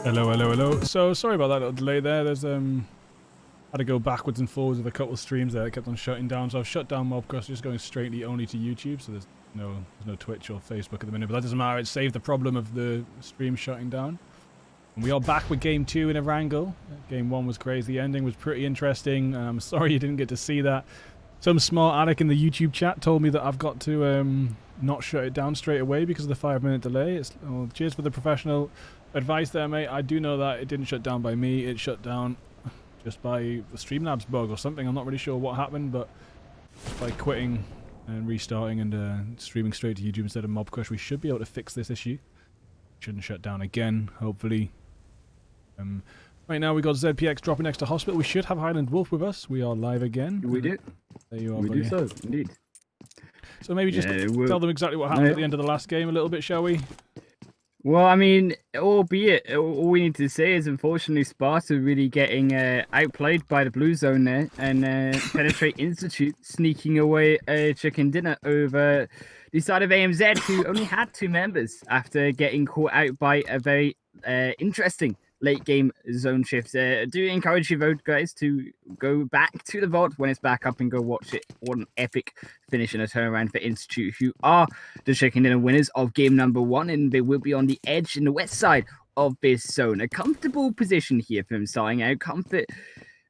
Hello, hello, hello. So sorry about that little delay there. There's had to go backwards and forwards with a couple of streams there. It kept on shutting down, so I've shut down Mobcast, just going straightly only to YouTube. So there's no Twitch or Facebook at the minute, but that doesn't matter. It saved the problem of the stream shutting down. And we are back with game 2 in a wrangle. Game 1 was crazy. The ending was pretty interesting. I'm sorry you didn't get to see that. Some smart addict in the YouTube chat told me that I've got to not shut it down straight away because of the 5-minute delay. Cheers for the professional advice there, mate. I do know that it didn't shut down by me. It shut down just by the Streamlabs bug or something. I'm not really sure what happened, but by quitting and restarting and streaming straight to YouTube instead of Mobcrush, we should be able to fix this issue. Shouldn't shut down again, hopefully. Right now we got ZPX dropping next to hospital. We should have Highland Wolf with us. We are live again. We do. There you are, we buddy. do so, indeed. So maybe just tell them exactly what happened at the end of the last game a little bit, shall we? Well, I mean, albeit, all we need to say is unfortunately Sparta really getting outplayed by the Blue Zone there, and Penetrate Institute sneaking away a chicken dinner over the side of AMZ, who only had 2 members after getting caught out by a very interesting late game zone shift. Do encourage you vote, guys, to go back to the vault when it's back up and go watch it. What an epic finish and a turnaround for Institute, who are the chicken dinner winners of game number 1, and they will be on the edge in the west side of this zone. A comfortable position here for them, starting out. Comfort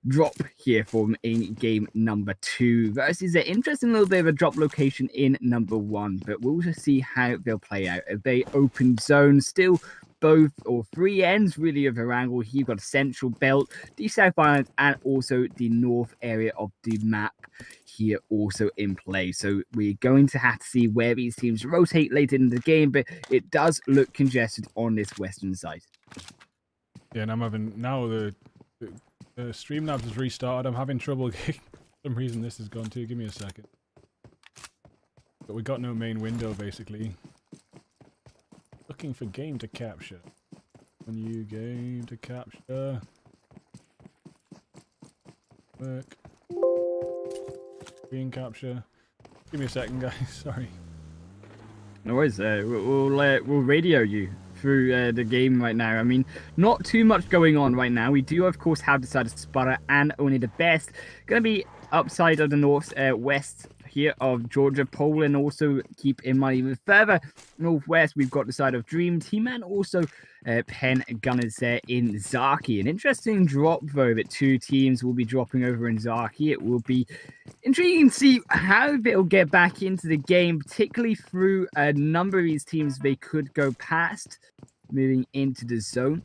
drop here for them in game number 2 versus an interesting little bit of a drop location in number 1, but we'll just see how they'll play out. A very open zone, still both or 3 ends really of a wrangle. You've got Central Belt, the South Island, and also the north area of the map here also in play. So we're going to have to see where these teams rotate later in the game, but it does look congested on this western side. Yeah, and I'm having now the Streamlabs has restarted. I'm having trouble. For some reason this has gone too. Give me a second. But we got no main window basically. Looking for game to capture. New game to capture. Work. Screen capture. Give me a second, guys. Sorry. No worries. We'll radio you through the game right now. I mean, not too much going on right now. We do, of course, have the side of Sparta and only the best. Going to be upside of the north, west here of Georgia, Poland. Also keep in mind even further northwest, we've got the side of Dream Team and also Pen Gunners there in Zaki. An interesting drop though that 2 teams will be dropping over in Zaki. It will be intriguing to see how they'll get back into the game, particularly through a number of these teams they could go past moving into the zone.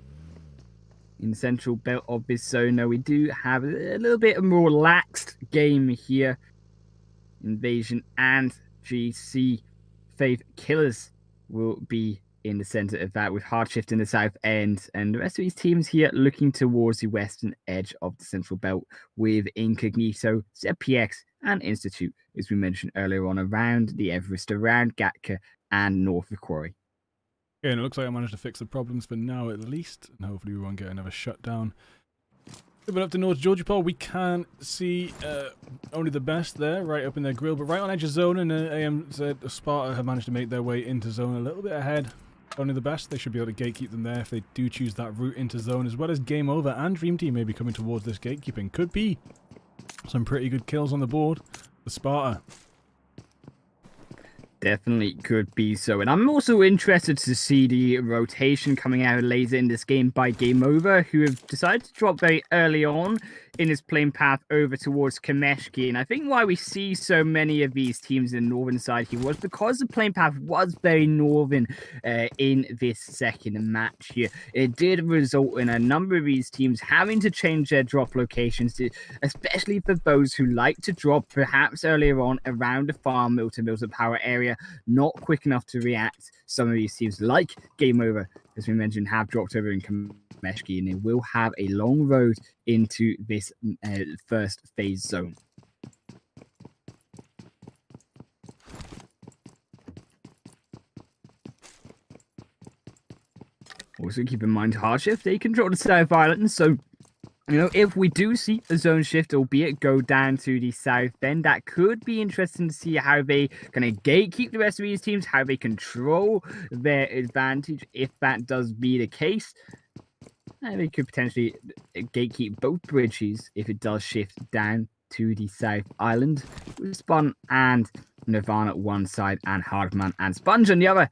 In the central belt of this zone, now we do have a little bit of a more relaxed game here. Invasion and GC Faith Killers will be in the center of that, with Hardshift in the south end, and the rest of these teams here looking towards the western edge of the central belt with Incognito, ZPX, and Institute, as we mentioned earlier on, around the Everest, around Gatka, and north of Quarry. Yeah, and it looks like I managed to fix the problems for now at least, and hopefully we won't get another shutdown. But up to North Georgia Pole, we can see only the best there, right up in their grill, but right on edge of zone, and AMZ Sparta have managed to make their way into zone a little bit ahead. Only the best, they should be able to gatekeep them there if they do choose that route into zone, as well as Game Over and Dream Team may be coming towards this gatekeeping. Could be some pretty good kills on the board for Sparta. Definitely could be so. And I'm also interested to see the rotation coming out later in this game by Game Over, who have decided to drop very early on in his playing path over towards Kameshki. And I think why we see so many of these teams in the northern side here was because the playing path was very northern in this second match here. It did result in a number of these teams having to change their drop locations, especially for those who like to drop perhaps earlier on around the farm mill to power area, not quick enough to react. Some of these teams, like Game Over, as we mentioned, have dropped over in Kameshki, and they will have a long road into this first phase zone. Also keep in mind Hardshift, they control the South Island, so you know, if we do see a zone shift, albeit go down to the south, then that could be interesting to see how they kind of gatekeep the rest of these teams, how they control their advantage, if that does be the case. And they could potentially gatekeep both bridges if it does shift down to the South Island. With Spun and Nirvana at one side and Hardman and Sponge on the other.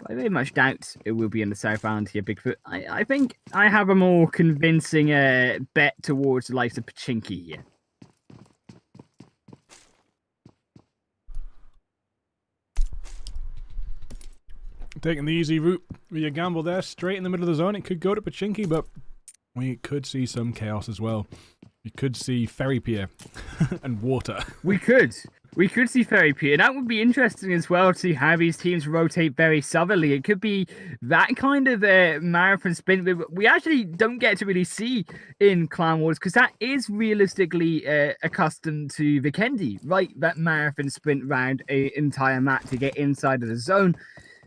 I very much doubt it will be in the South Island here, Bigfoot. I think I have a more convincing bet towards the likes of Pachinki here. Taking the easy route with your gamble there, straight in the middle of the zone. It could go to Pachinki, but we could see some chaos as well. We could see Ferry Pier and water. We could see Ferry Pier. That would be interesting as well to see how these teams rotate very southerly. It could be that kind of marathon sprint we actually don't get to really see in Clan Wars, because that is realistically accustomed to Vikendi, right? That marathon sprint round an entire map to get inside of the zone.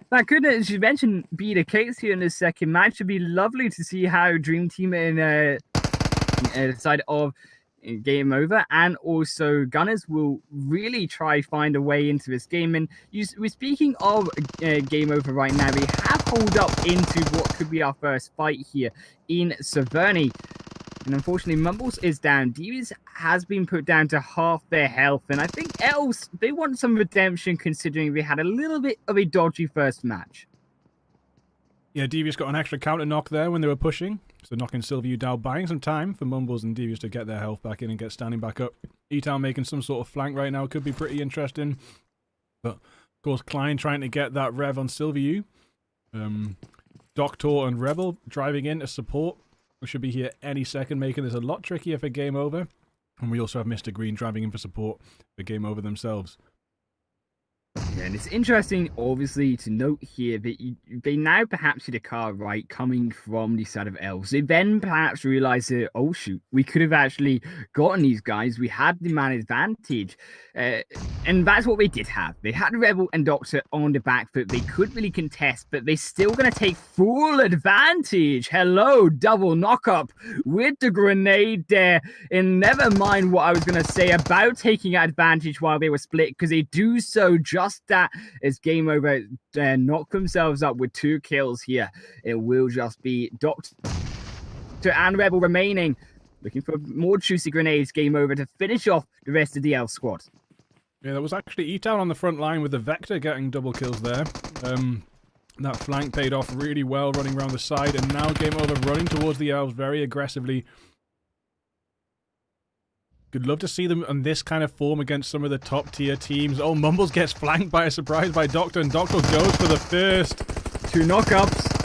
That could, as you mentioned, be the case here in this second match. It'd be lovely to see how Dream Team in the side of Game Over and also Gunners will really try find a way into this game. And we're speaking of Game Over right now. We have holed up into what could be our first fight here in Severny. And unfortunately, Mumbles is down. Devious has been put down to half their health. And I think Elves, they want some redemption considering they had a little bit of a dodgy first match. Yeah, Devious got an extra counter knock there when they were pushing. So knocking Silverview down, buying some time for Mumbles and Devious to get their health back in and get standing back up. E-Town making some sort of flank right now. Could be pretty interesting. But, of course, Klein trying to get that rev on Silverview. Doctor and Rebel driving in to support. We should be here any second, making this a lot trickier for Game Over. And we also have Mr. Green driving in for support for Game Over themselves. Yeah, and it's interesting, obviously, to note here that they now perhaps see the car right coming from the side of Elves. They then perhaps realize that, oh shoot, we could have actually gotten these guys. We had the man advantage. And that's what they did have. They had Rebel and Doctor on the back foot. They couldn't really contest, but they're still going to take full advantage. Hello, double knock-up with the grenade there. And never mind what I was going to say about taking advantage while they were split, because they do so just that as Game Over knock themselves up with 2 kills here. It will just be Doctor and Rebel remaining, looking for more juicy grenades. Game Over to finish off the rest of the Elf squad. Yeah, that was actually E-Town on the front line with the Vector getting double kills there. That flank paid off really well, running around the side, and now Game Over running towards the Elves very aggressively. Could love to see them in this kind of form against some of the top tier teams. Oh, Mumbles gets flanked by a surprise by Doctor, and Doctor goes for the first. 2 knockups.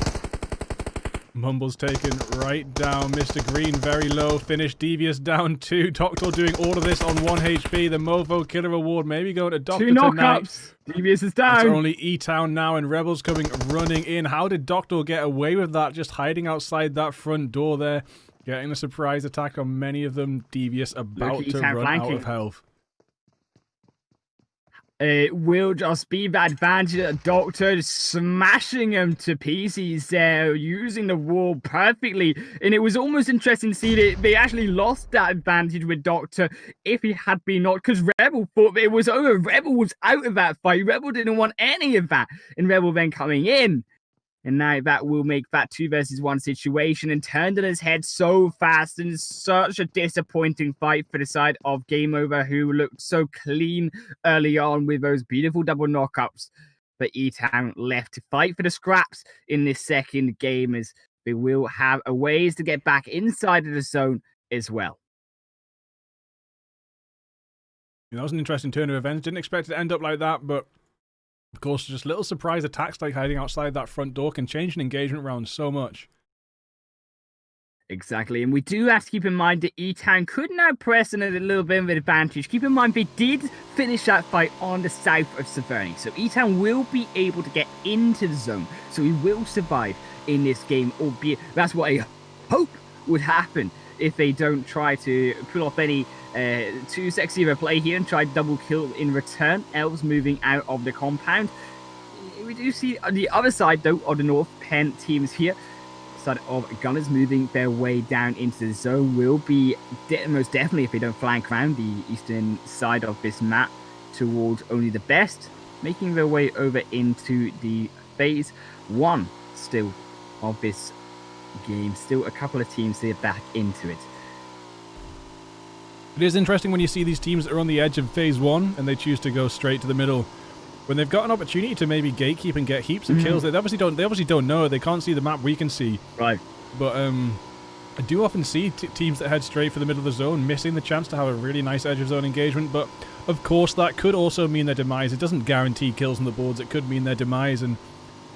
Mumbles taken right down. Mr. Green very low. Finish. Devious down 2. Doctor doing all of this on 1 HP. The Mofo Killer Award maybe going to Doctor 2 knockups. tonight. Devious is down. It's only E-Town now, and Rebels coming running in. How did Doctor get away with that? Just hiding outside that front door there. Getting a surprise attack on many of them. Devious about to run out of health. It will just be the advantage of Doctor smashing them to pieces there, using the wall perfectly. And it was almost interesting to see that they actually lost that advantage with Doctor if he had been knocked, because Rebel thought it was over. Rebel was out of that fight. Rebel didn't want any of that. And Rebel then coming in. And now that will make that 2 versus 1 situation, and turned on his head so fast, and such a disappointing fight for the side of Game Over, who looked so clean early on with those beautiful double knockups. But E-Town left to fight for the scraps in this second game, as they will have a ways to get back inside of the zone as well. That was an interesting turn of events. Didn't expect it to end up like that, but of course, just little surprise attacks like hiding outside that front door can change an engagement round so much. Exactly, and we do have to keep in mind that E-Town could now press in a little bit of an advantage. Keep in mind they did finish that fight on the south of Severny, so E-Town will be able to get into the zone, so he will survive in this game, albeit that's what I hope would happen if they don't try to pull off any too sexy of a play here and try double kill in return. Elves moving out of the compound. We do see on the other side, though, of the North Penn teams here. Side of Gunners moving their way down into the zone will be most definitely, if they don't flank around the eastern side of this map towards only the best, making their way over into the phase 1 still of this game. Still a couple of teams to get back into it. It is interesting when you see these teams that are on the edge of phase 1 and they choose to go straight to the middle. When they've got an opportunity to maybe gatekeep and get heaps of kills, they obviously don't know. They can't see the map we can see. Right. But I do often see teams that head straight for the middle of the zone missing the chance to have a really nice edge of zone engagement. But of course, that could also mean their demise. It doesn't guarantee kills on the boards. It could mean their demise. And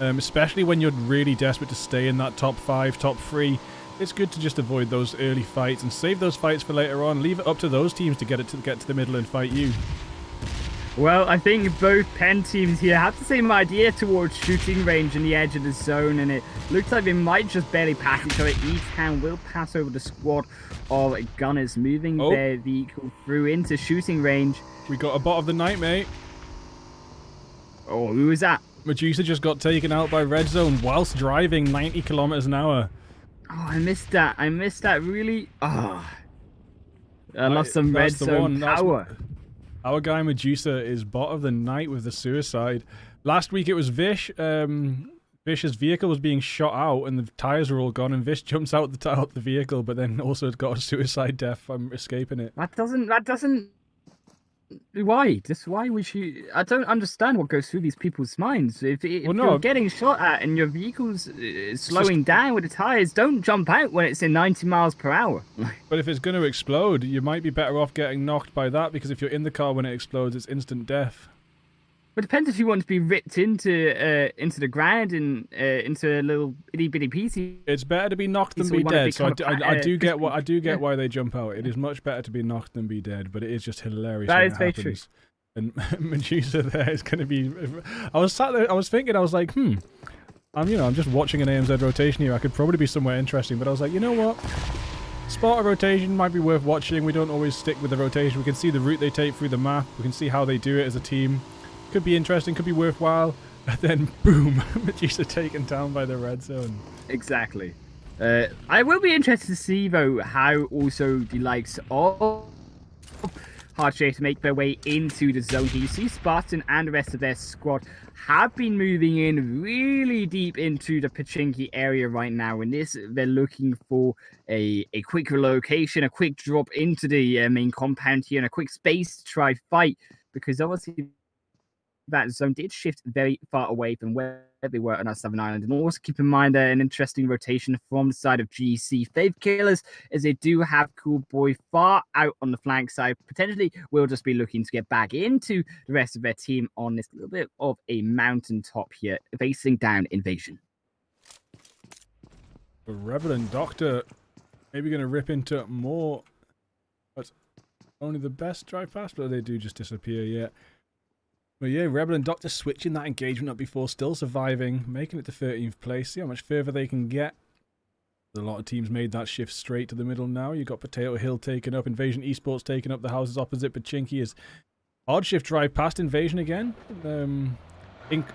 especially when you're really desperate to stay in that top 5, top 3, it's good to just avoid those early fights and save those fights for later on. Leave it up to those teams to get to the middle and fight you. Well, I think both Penn teams here have the same idea towards shooting range in the edge of the zone, and it looks like they might just barely pass each other. E-Town will pass over the squad of gunners, moving their vehicle through into shooting range. We got a bot of the night, mate. Oh, who was that? Medusa just got taken out by Red Zone whilst driving 90 kilometers an hour. Oh, I missed that. I missed that, really. Oh. I lost some Red Zone power. Our guy Medusa is bot of the night with the suicide. Last week it was Vish. Vish's vehicle was being shot out and the tires were all gone, and Vish jumps out the vehicle, but then also got a suicide death from escaping it. That doesn't. Why? Just why would you? I don't understand what goes through these people's minds. If you're getting shot at and your vehicle's slowing down with the tires, don't jump out when it's in 90 miles per hour. But if it's going to explode, you might be better off getting knocked by that, because if you're in the car when it explodes, it's instant death. But it depends if you want to be ripped into the ground and into a little itty bitty piecey. It's better to be knocked than be dead. So I do get why they jump out. It is much better to be knocked than be dead, but it is just hilarious. That is very true. And Medusa there is going to be. I was sat there. I was thinking. I was like, I'm just watching an AMZ rotation here. I could probably be somewhere interesting, but I was like, you know what? Sparta rotation might be worth watching. We don't always stick with the rotation. We can see the route they take through the map. We can see how they do it as a team. Could be interesting, could be worthwhile, and then boom, Medusa taken down by the Red Zone. Exactly. I will be interested to see, though, how also the likes of Hardshade make their way into the zone here. You see Spartan and the rest of their squad have been moving in really deep into the Pachinki area right now, and they're looking for a quick relocation, a quick drop into the main compound here, and a quick space to try fight, because obviously that zone did shift very far away from where they were on our Southern Island. And also keep in mind an interesting rotation from the side of GC Faith Killers, as they do have Cool Boy far out on the flank side. Potentially will just be looking to get back into the rest of their team on this little bit of a mountaintop here, facing down Invasion. The Rebel and Doctor maybe going to rip into more, but only the best drive past, but they do just disappear yet. But yeah, Rebel and Doctor switching that engagement up before, still surviving, making it to 13th place. See how much further they can get. A lot of teams made that shift straight to the middle now. You've got Potato Hill taken up, Invasion Esports taking up the houses opposite, Pachinki is hard shift drive past Invasion again.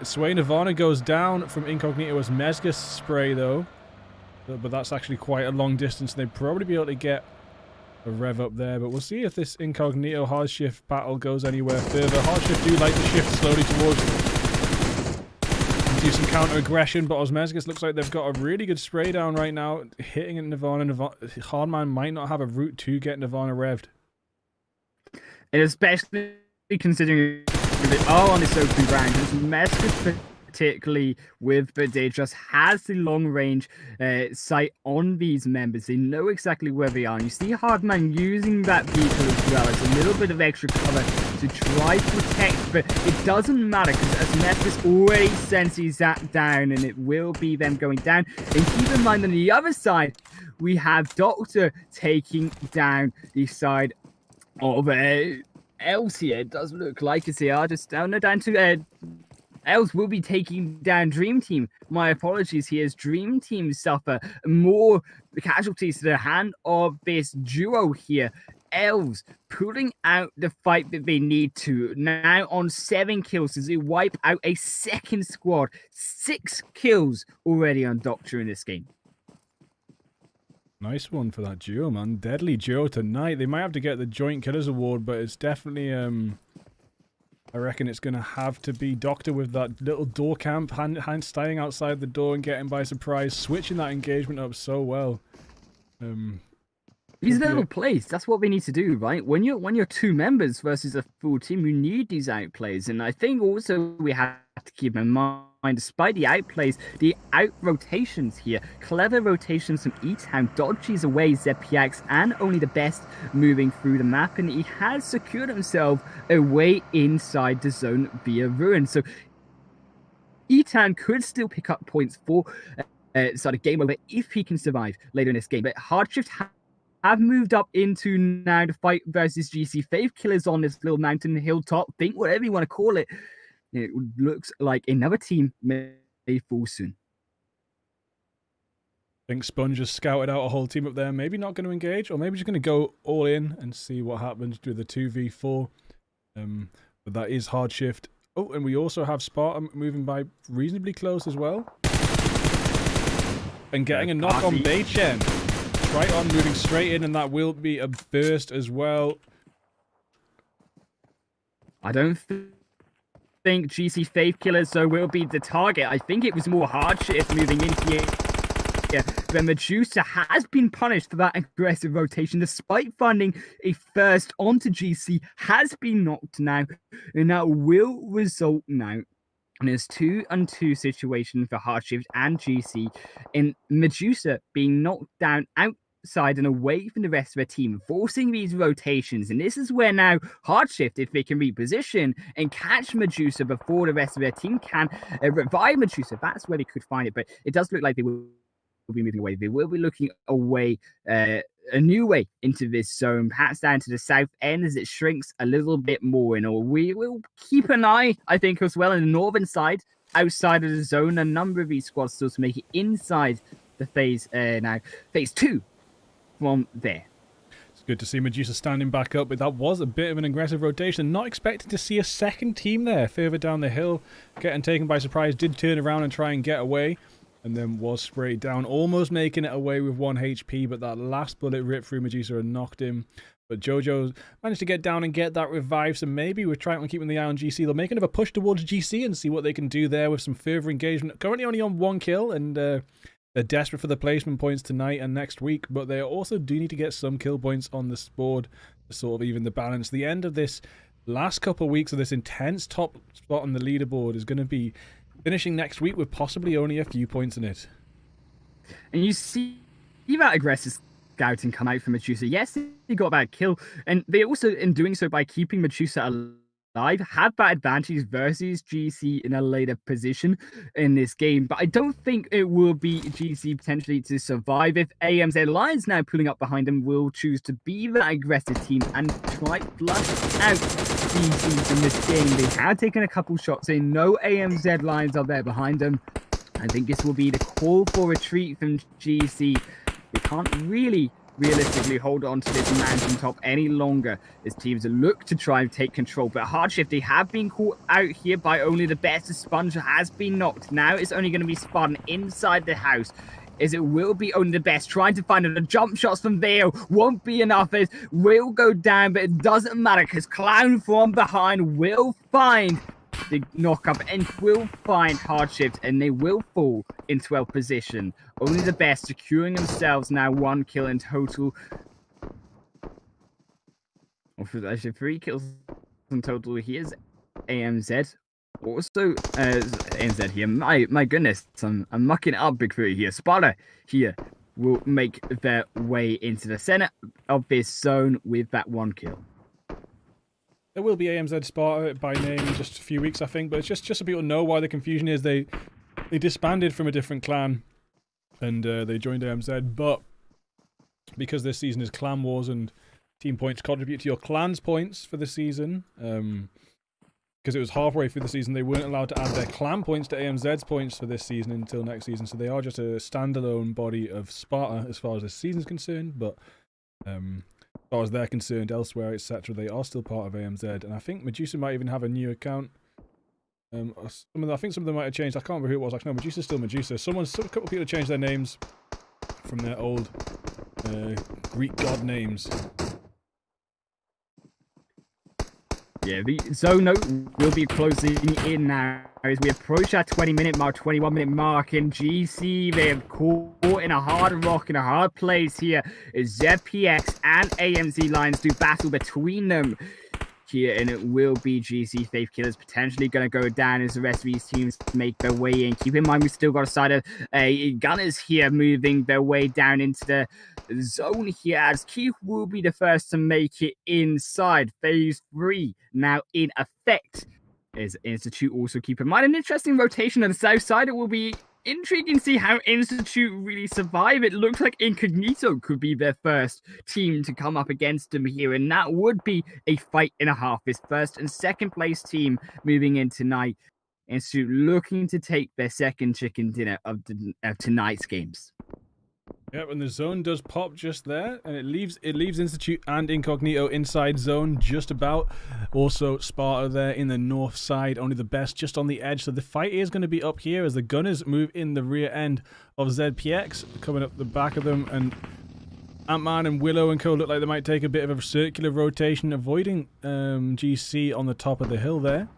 Sway Nirvana goes down from Incognito as Mezgus spray though. But that's actually quite a long distance. They'd probably be able to get a rev up there, but we'll see if this Incognito hard shift battle goes anywhere further. Hard shift do like to shift slowly towards and do some counter aggression, but Osmezgus looks like they've got a really good spray down right now, hitting at Nirvana. Hardman might not have a route to get Nirvana revved. And especially considering they are on this open ground, Osmezgus particularly with, but they just has the long range sight on these members. They know exactly where they are. And you see Hardman using that vehicle as well as a little bit of extra cover to try to protect, but it doesn't matter because Asmetis already senses that down, and it will be them going down. And keep in mind on the other side, we have Doctor taking down the side of Els here. It does look like as they are just down to Els will be taking down Dream Team. My apologies here, as Dream Team suffer more casualties to the hand of this duo here. Els pulling out the fight that they need to. Now on 7 kills as they wipe out a second squad. 6 kills already on Doctor in this game. Nice one for that duo, man. Deadly duo tonight. They might have to get the Joint Killers Award, but it's definitely I reckon it's going to have to be Doctor with that little door camp, hand staying outside the door and getting by surprise, switching that engagement up so well. These little plays, that's what we need to do, right? When you're two members versus a full team, you need these outplays. And I think also we have to keep in mind, despite the outplays, the out rotations here, clever rotations from E-Town, dodges away ZPX, and only the best moving through the map, and he has secured himself a way inside the zone via Ruin. So E-Town could still pick up points for sort of game over if he can survive later in this game. But Hardshift have moved up into now the fight versus GC. Faith Killers on this little mountain hilltop. Think whatever you want to call it. It looks like another team may fall soon. I think Sponge has scouted out a whole team up there. Maybe not going to engage, or maybe just going to go all in and see what happens with the 2v4. But that is Hardshift. Oh, and we also have Sparta moving by reasonably close as well. And getting a knock on Baychen. Triton moving straight in, and that will be a burst as well. I don't think GC Faith Killers so will be the target. I think it was more Hardshift moving into here. The Medusa has been punished for that aggressive rotation, despite finding a first onto GC, has been knocked now, and that will result now. And there's 2-on-2 situation for Hardshift and GC, in Medusa being knocked down outside and away from the rest of their team, forcing these rotations. And this is where now Hardshift, if they can reposition and catch Medusa before the rest of their team can revive Medusa, that's where they could find it. But it does look like they will be moving away. They will be looking away, a new way into this zone, perhaps down to the south end as it shrinks a little bit more. And we will keep an eye, I think, as well on the northern side, outside of the zone. A number of these squads still to make it inside the phase phase 2 from there. It's good to see Medusa standing back up, but that was a bit of an aggressive rotation. Not expecting to see a second team there further down the hill, getting taken by surprise. Did turn around and try and get away, and then was sprayed down, almost making it away with 1 HP, but that last bullet ripped through Medusa and knocked him. But Jojo managed to get down and get that revive, so maybe we're trying to keep the eye on GC. They'll make another push towards GC and see what they can do there with some further engagement. Currently only on 1 kill, and they're desperate for the placement points tonight and next week, but they also do need to get some kill points on the board to sort of even the balance. The end of this last couple of weeks of this intense top spot on the leaderboard is going to be finishing next week with possibly only a few points in it. And you see that aggressive scouting come out from Medusa. Yes, he got that kill, and they also, in doing so, by keeping Medusa alive, had that advantage versus GC in a later position in this game. But I don't think it will be GC potentially to survive if AMZ Lions now pulling up behind them will choose to be that aggressive team and try to flush out GC in this game. They have taken a couple shots in. No AMZ Lions are there behind them. I think this will be the call for retreat from GC. They can't really realistically hold on to this mountaintop any longer as teams look to try and take control. But Hardshift, they have been caught out here by only the best. The Sponge has been knocked. Now it's only going to be Spartan inside the house, as it will be only the best. Trying to find the jump shots from Vale won't be enough. It will go down, but it doesn't matter because Clown from behind will find the knock-up and will find Hardshift, and they will fall in 12th position. Only the best securing themselves now 1 kill in total. Actually, 3 kills in total. Here's AMZ. Also, AMZ here. My goodness, I'm mucking up Bigfoot here. Sparta here will make their way into the center of this zone with that 1 kill. There will be AMZ Sparta by name in just a few weeks, I think, but it's just so people know why the confusion is. They disbanded from a different clan, and they joined AMZ, but because this season is Clan Wars and team points contribute to your clan's points for the season, because it was halfway through the season, they weren't allowed to add their clan points to AMZ's points for this season until next season, so they are just a standalone body of Sparta as far as this season is concerned, but as far as they're concerned, elsewhere, etc., they are still part of AMZ, and I think Medusa might even have a new account. I think some of them might have changed. I can't remember who it was. Like, no, Medusa's still Medusa. A couple of people changed their names from their old Greek god names. Yeah, the zone note will be closing in now as we approach that 20-minute mark, 21-minute mark, and GC, they have caught in a hard rock, in a hard place here, as ZPX and AMZ lines do battle between them here, and it will be GC Faith Killers potentially going to go down as the rest of these teams make their way in. Keep in mind, we've still got a side of Gunners here moving their way down into the zone here, as Keith will be the first to make it inside. Phase 3 now in effect as Institute. Also keep in mind an interesting rotation on the south side. It will be intriguing to see how Institute really survive. It looks like Incognito could be their first team to come up against them here, and that would be a fight and a half. This first and second place team moving in tonight. Institute looking to take their second chicken dinner of tonight's games. Yep, and the zone does pop just there, and it leaves Institute and Incognito inside zone just about. Also, Sparta there in the north side, only the best just on the edge. So the fight is going to be up here as the Gunners move in the rear end of ZPX, coming up the back of them, and Ant-Man and Willow and co look like they might take a bit of a circular rotation, avoiding GC on the top of the hill there.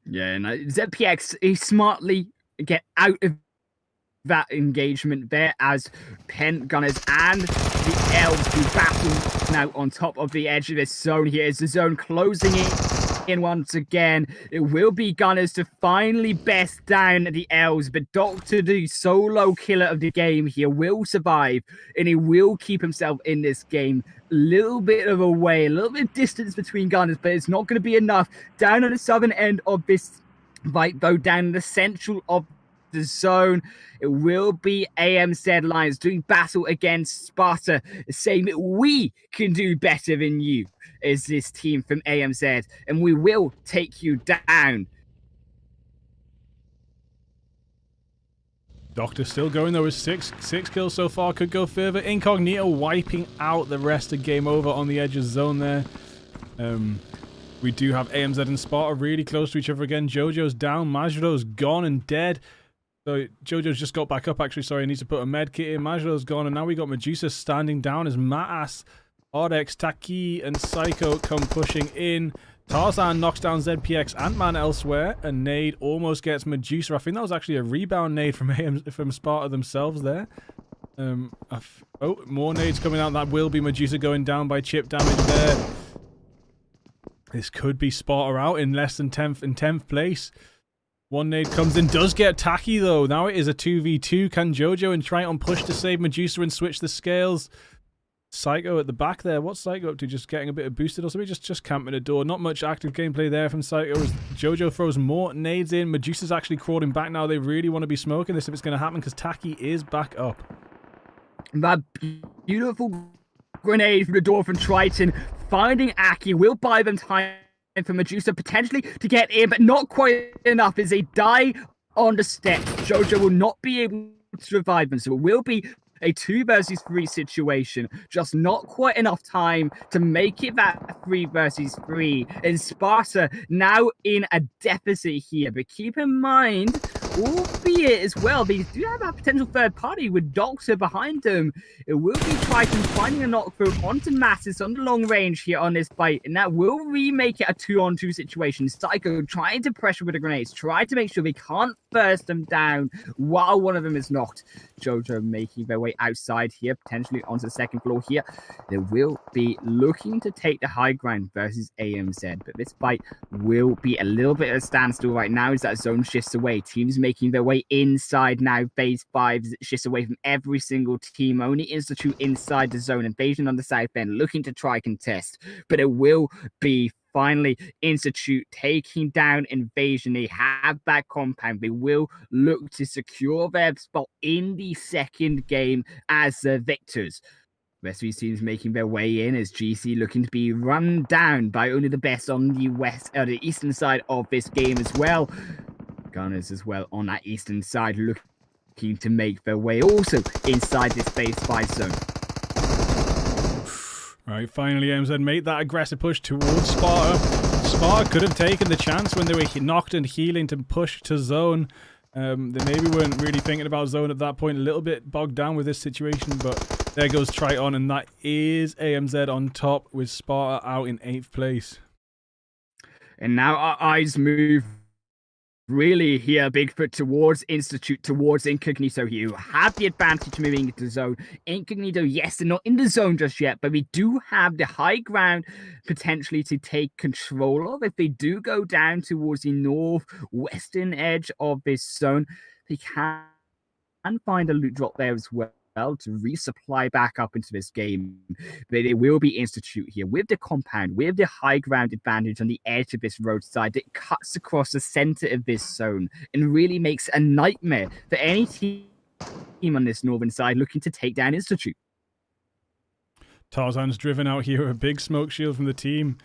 Yeah, and ZPX is smartly get out of that engagement there as Pen Gunners and the Elves do battle now on top of the edge of this zone here. Is the zone closing in once again? It will be Gunners to finally best down the Elves, but Dr. the solo killer of the game here will survive, and he will keep himself in this game. A little bit of a way, a little bit of distance between Gunners, but it's not going to be enough. Down on the southern end of this fight, though, down in the central of the zone, it will be AMZ Lions doing battle against Sparta, saying that we can do better than you as this team from AMZ, and we will take you down. Doctor still going though with six kills so far, could go further. Incognito wiping out the rest of game over on the edge of zone there. We do have AMZ and Sparta really close to each other again. Jojo's down, Majro's gone and dead. So Jojo's just got back up, actually. Sorry, I need to put a med kit in. Majro's gone, and now we got Medusa standing down as Matas, Ardex, Taki, and Psycho come pushing in. Tarzan knocks down ZPX Ant-Man elsewhere, and Nade almost gets Medusa. I think that was actually a rebound nade from Sparta themselves there. Oh, more nades coming out. That will be Medusa going down by chip damage there. This could be Sparta out in less than 10th place. One nade comes in, does get Taki though. Now it is a 2v2. Can Jojo and Triton push to save Medusa and switch the scales? Psycho at the back there. What's Psycho up to? Just getting a bit of boosted or something? Just camping a door. Not much active gameplay there from Psycho as Jojo throws more nades in. Medusa's actually crawling back now. They really want to be smoking this if it's going to happen because Taki is back up. That beautiful grenade from the door from Triton. Finding Aki will buy them time for Medusa potentially to get in, but not quite enough as they die on the steps. Jojo will not be able to revive them, so it will be a 2 versus 3 situation. Just not quite enough time to make it that 3 versus 3. And Sparta now in a deficit here. But keep in mind, albeit as well, they do have a potential third party with Doctor behind them. It will be Triton finding a knockthrough onto Masses on the long range here on this fight, and that will remake it a 2-on-2 situation. Psycho trying to pressure with the grenades, try to make sure they can't burst them down while one of them is knocked. Jojo making their way outside here, potentially onto the second floor here. They will be looking to take the high ground versus AMZ, but this fight will be a little bit of a standstill right now as that zone shifts away. Teams making their way inside now. Phase 5 shifts away from every single team. Only Institute inside the zone. Invasion on the south end looking to try contest, but it will be finally Institute taking down Invasion. They have that compound. They will look to secure their spot in the second game as the victors. The rest of these teams making their way in as GC looking to be run down by only the best on the eastern side of this game as well. Gunners as well on that eastern side looking to make their way also inside this phase 5 zone. Right, finally AMZ made that aggressive push towards Sparta. Sparta could have taken the chance when they were knocked and healing to push to zone. They maybe weren't really thinking about zone at that point, a little bit bogged down with this situation, but there goes Triton, and that is AMZ on top with Sparta out in 8th place. And now our eyes move really here, Bigfoot, towards Institute, towards Incognito here, who have the advantage moving into the zone. Incognito, yes, they're not in the zone just yet, but we do have the high ground potentially to take control of. If they do go down towards the northwestern edge of this zone, they can find a loot drop there as well to resupply back up into this game. But it will be Institute here with the compound, with the high ground advantage on the edge of this roadside that cuts across the center of this zone and really makes a nightmare for any team on this northern side looking to take down Institute. Tarzan's driven out here with a big smoke shield from the team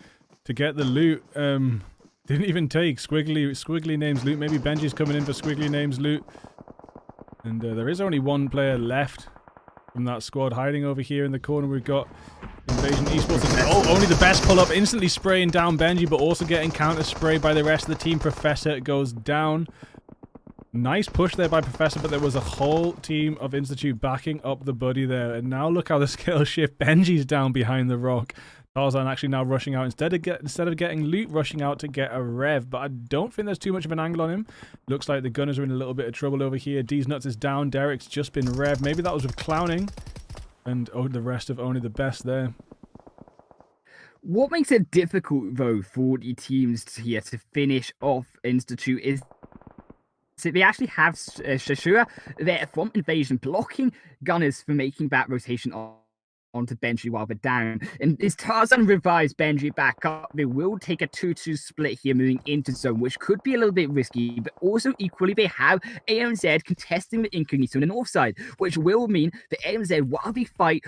to get the loot. Didn't even take Squiggly Names loot. Maybe Benji's coming in for Squiggly Names loot. And there is only one player left from that squad hiding over here in the corner. We've got Invasion Esports. Oh, only the best pull up, instantly spraying down Benji, but also getting counter sprayed by the rest of the team. Professor goes down. Nice push there by Professor, but there was a whole team of Institute backing up the buddy there. And now look how the scale shift. Benji's down behind the rock. Tarzan actually now rushing out instead of getting loot, rushing out to get a rev, but I don't think there's too much of an angle on him. Looks like the gunners are in a little bit of trouble over here. D's Nuts is down. Derek's just been rev. Maybe that was with clowning, and the rest of only the best there. What makes it difficult though for the teams here to finish off Institute is so they actually have Shashua there from Invasion blocking gunners from making that rotation onto Benji while they're down. And as Tarzan revives Benji back up, they will take a 2-2 split here moving into zone, which could be a little bit risky, but also equally they have AMZ contesting the Incognito on the north side, which will mean that AMZ,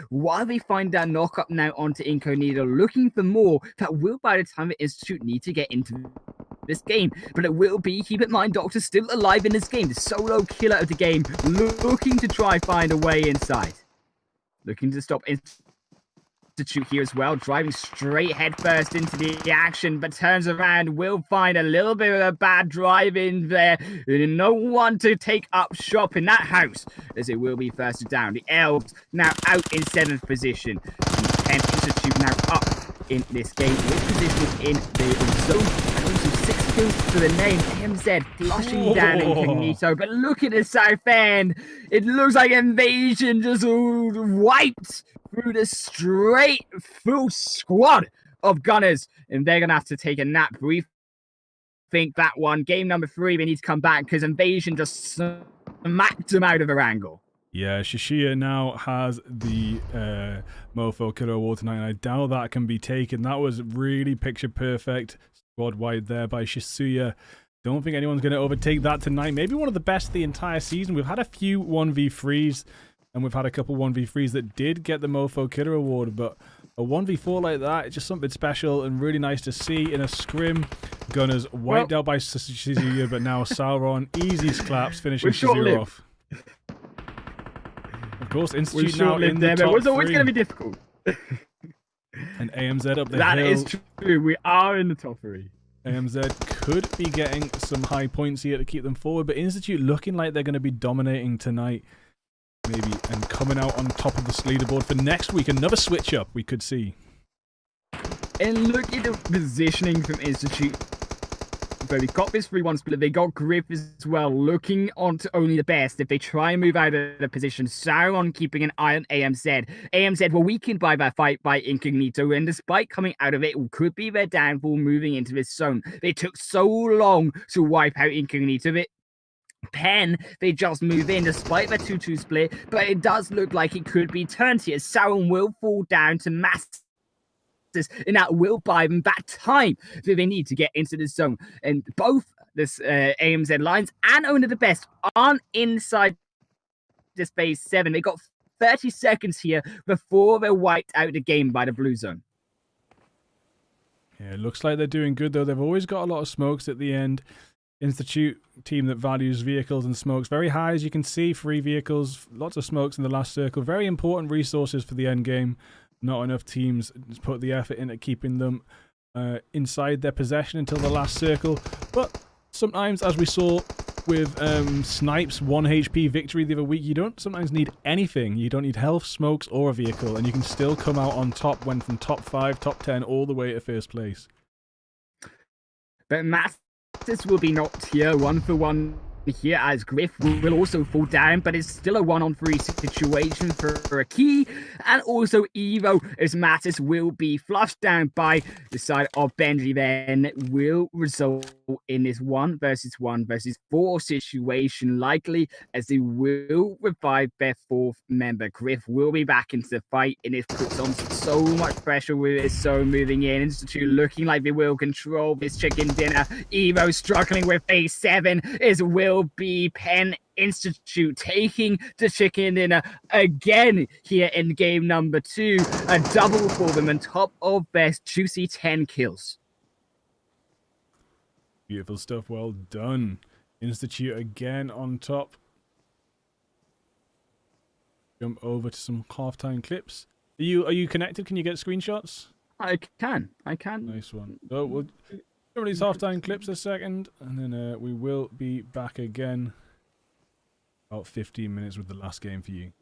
while they find that knock up now onto Incognito, looking for more, that will by the time the Institute need to get into this game. But it will be, keep in mind, Doctor's still alive in this game, the solo killer of the game, looking to try find a way inside. Looking to stop Institute here as well, driving straight headfirst into the action, but turns around, will find a little bit of a bad drive in there. No one to take up shop in that house, as it will be first down. The Elves now out in 7th position. The 10th Institute now up in this game, with positions in the zone. And also 6 kills to the name. AMZ flushing down Incognito, but look at the south end. It looks like Invasion just wiped through the straight full squad of gunners, and they're gonna have to take a nap. We think that one, game number 3, they need to come back because Invasion just smacked them out of their angle. Yeah, Shishia now has the Mofo Killer Award tonight, and I doubt that can be taken. That was really picture perfect squad wide there by Shisuya. Don't think anyone's going to overtake that tonight. Maybe one of the best of the entire season. We've had a few 1v3s, and we've had a couple 1v3s that did get the Mofo Killer Award, but a 1v4 like that, it's just something special and really nice to see in a scrim. Gunners wiped out by Shisuya, but now Sauron, easy claps, finishing Shisuya off. Of course, Institute now in the top 3. It was always going to be difficult. And AMZ up the hill. That is true. We are in the top 3. AMZ could be getting some high points here to keep them forward, but Institute looking like they're going to be dominating tonight, maybe, and coming out on top of the leaderboard for next week. Another switch up we could see. And look at the positioning from Institute. So they got this 3-1 split. They got Griff as well, looking on to only the best. If they try and move out of the position, Sauron keeping an eye on AMZ. AMZ were weakened by that fight by Incognito, and despite coming out of it, could be their downfall moving into this zone. They took so long to wipe out Incognito. Penn, they just move in despite their 2-2 split, but it does look like it could be turned here. Sauron will fall down to mass, and that will buy them that time that they need to get into the zone. And both this AMZ Lions and Only the Best aren't inside this phase 7. They got 30 seconds here before they're wiped out the game by the blue zone. Yeah, it looks like they're doing good though. They've always got a lot of smokes at the end. Institute team that values vehicles and smokes very high, as you can see. 3 vehicles, lots of smokes in the last circle. Very important resources for the end game. Not enough teams put the effort into keeping them inside their possession until the last circle. But sometimes, as we saw with Snipe's 1 HP victory the other week. You don't sometimes need anything. You don't need health, smokes, or a vehicle, and you can still come out on top when from top 5, top 10, all the way to first place. But Mastis will be knocked here 1-for-1 here, as Griff will also fall down, but it's still a 1-on-3 situation for a key. And also Evo, as Mattis will be flushed down by the side of Benji, then will result in this 1-versus-1-versus-4 situation, likely, as they will revive their 4th member. Griff will be back into the fight, and it puts on so much pressure with it. So moving in, Institute looking like they will control this chicken dinner. Evo struggling with phase 7 is will be Penn Institute taking the chicken dinner again here in game number 2. A double for them on top of best juicy 10 kills. Beautiful stuff. Well done. Institute again on top. Jump over to some halftime clips. Are you connected? Can you get screenshots? I can. Nice one. So we'll show these halftime clips a second, and then we will be back again. About 15 minutes with the last game for you.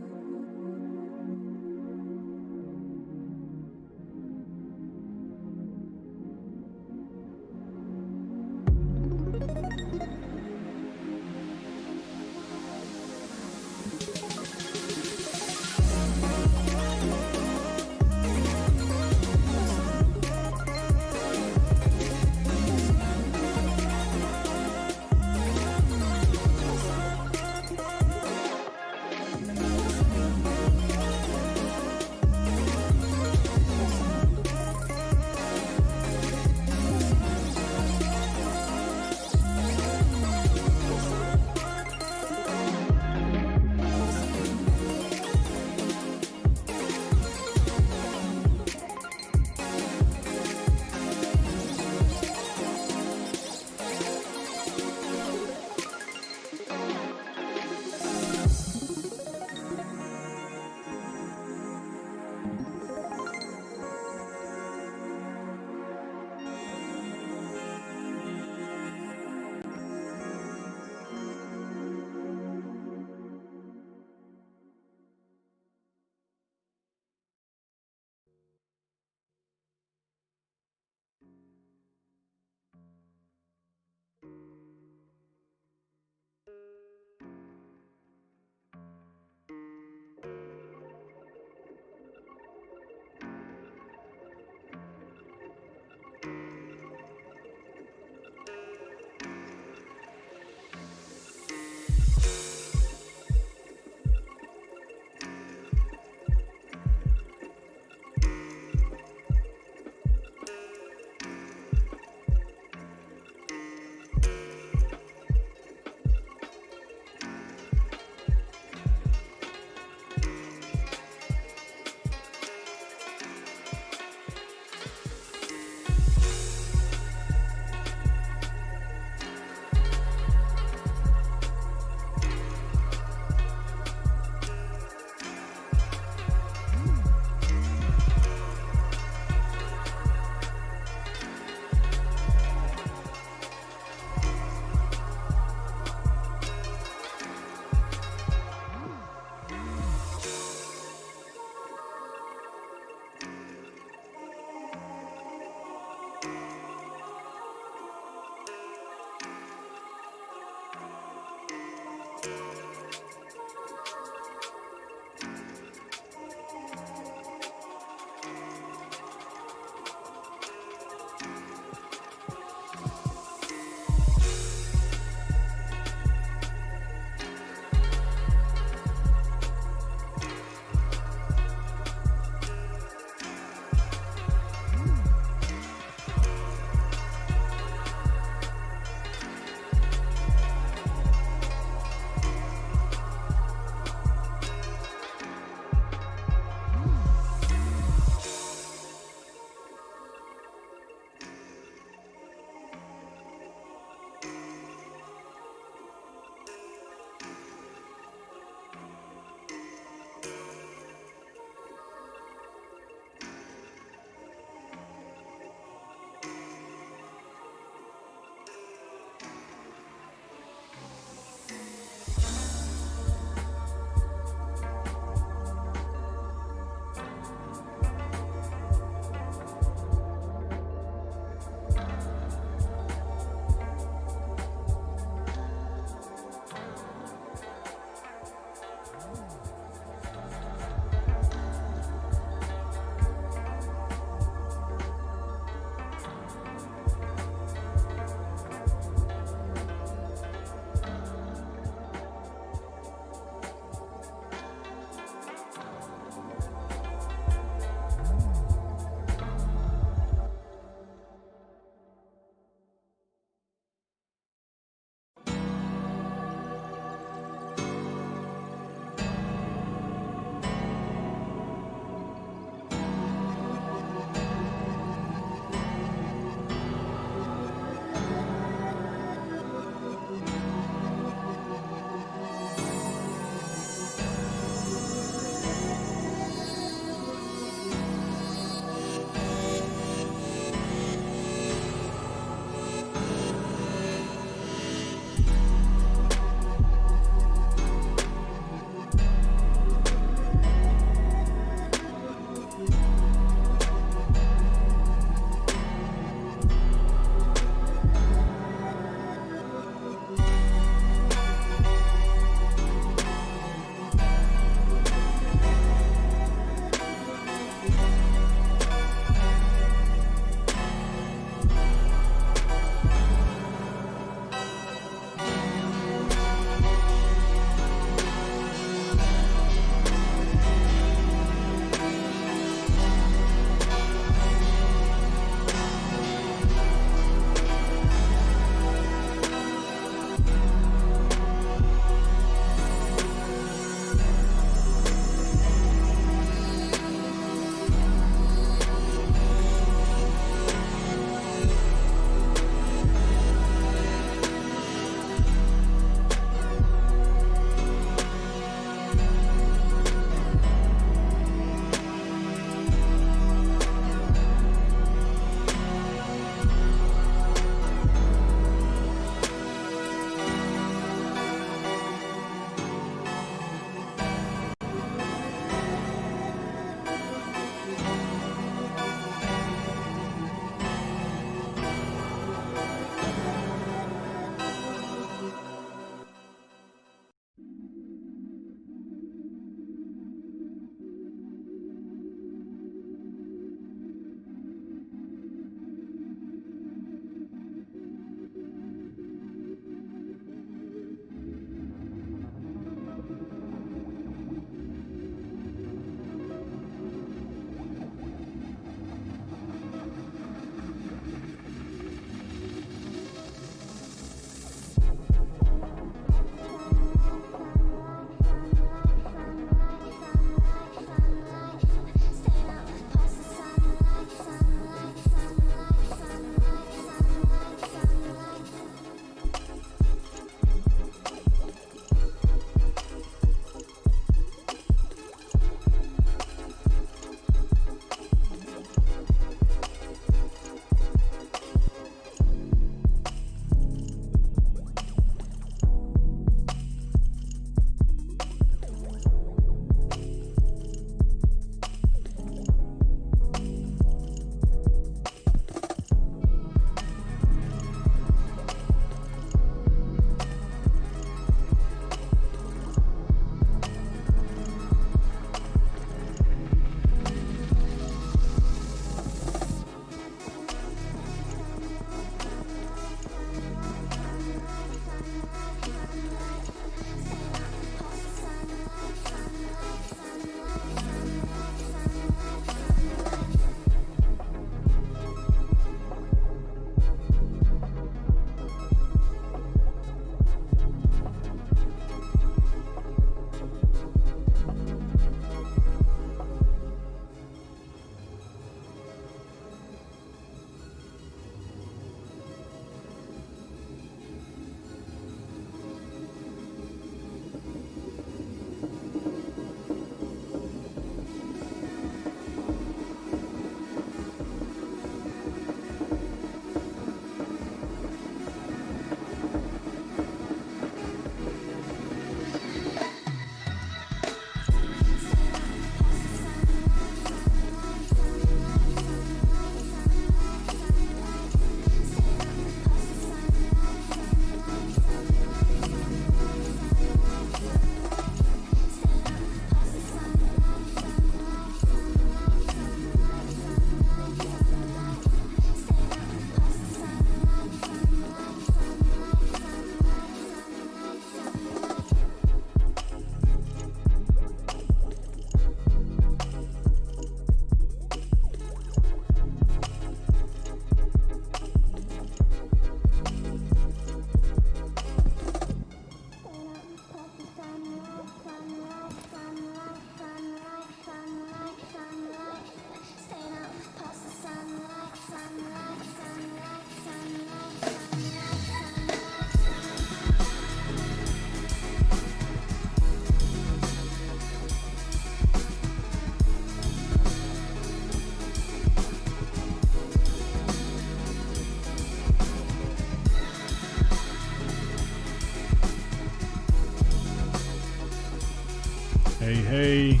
Hey.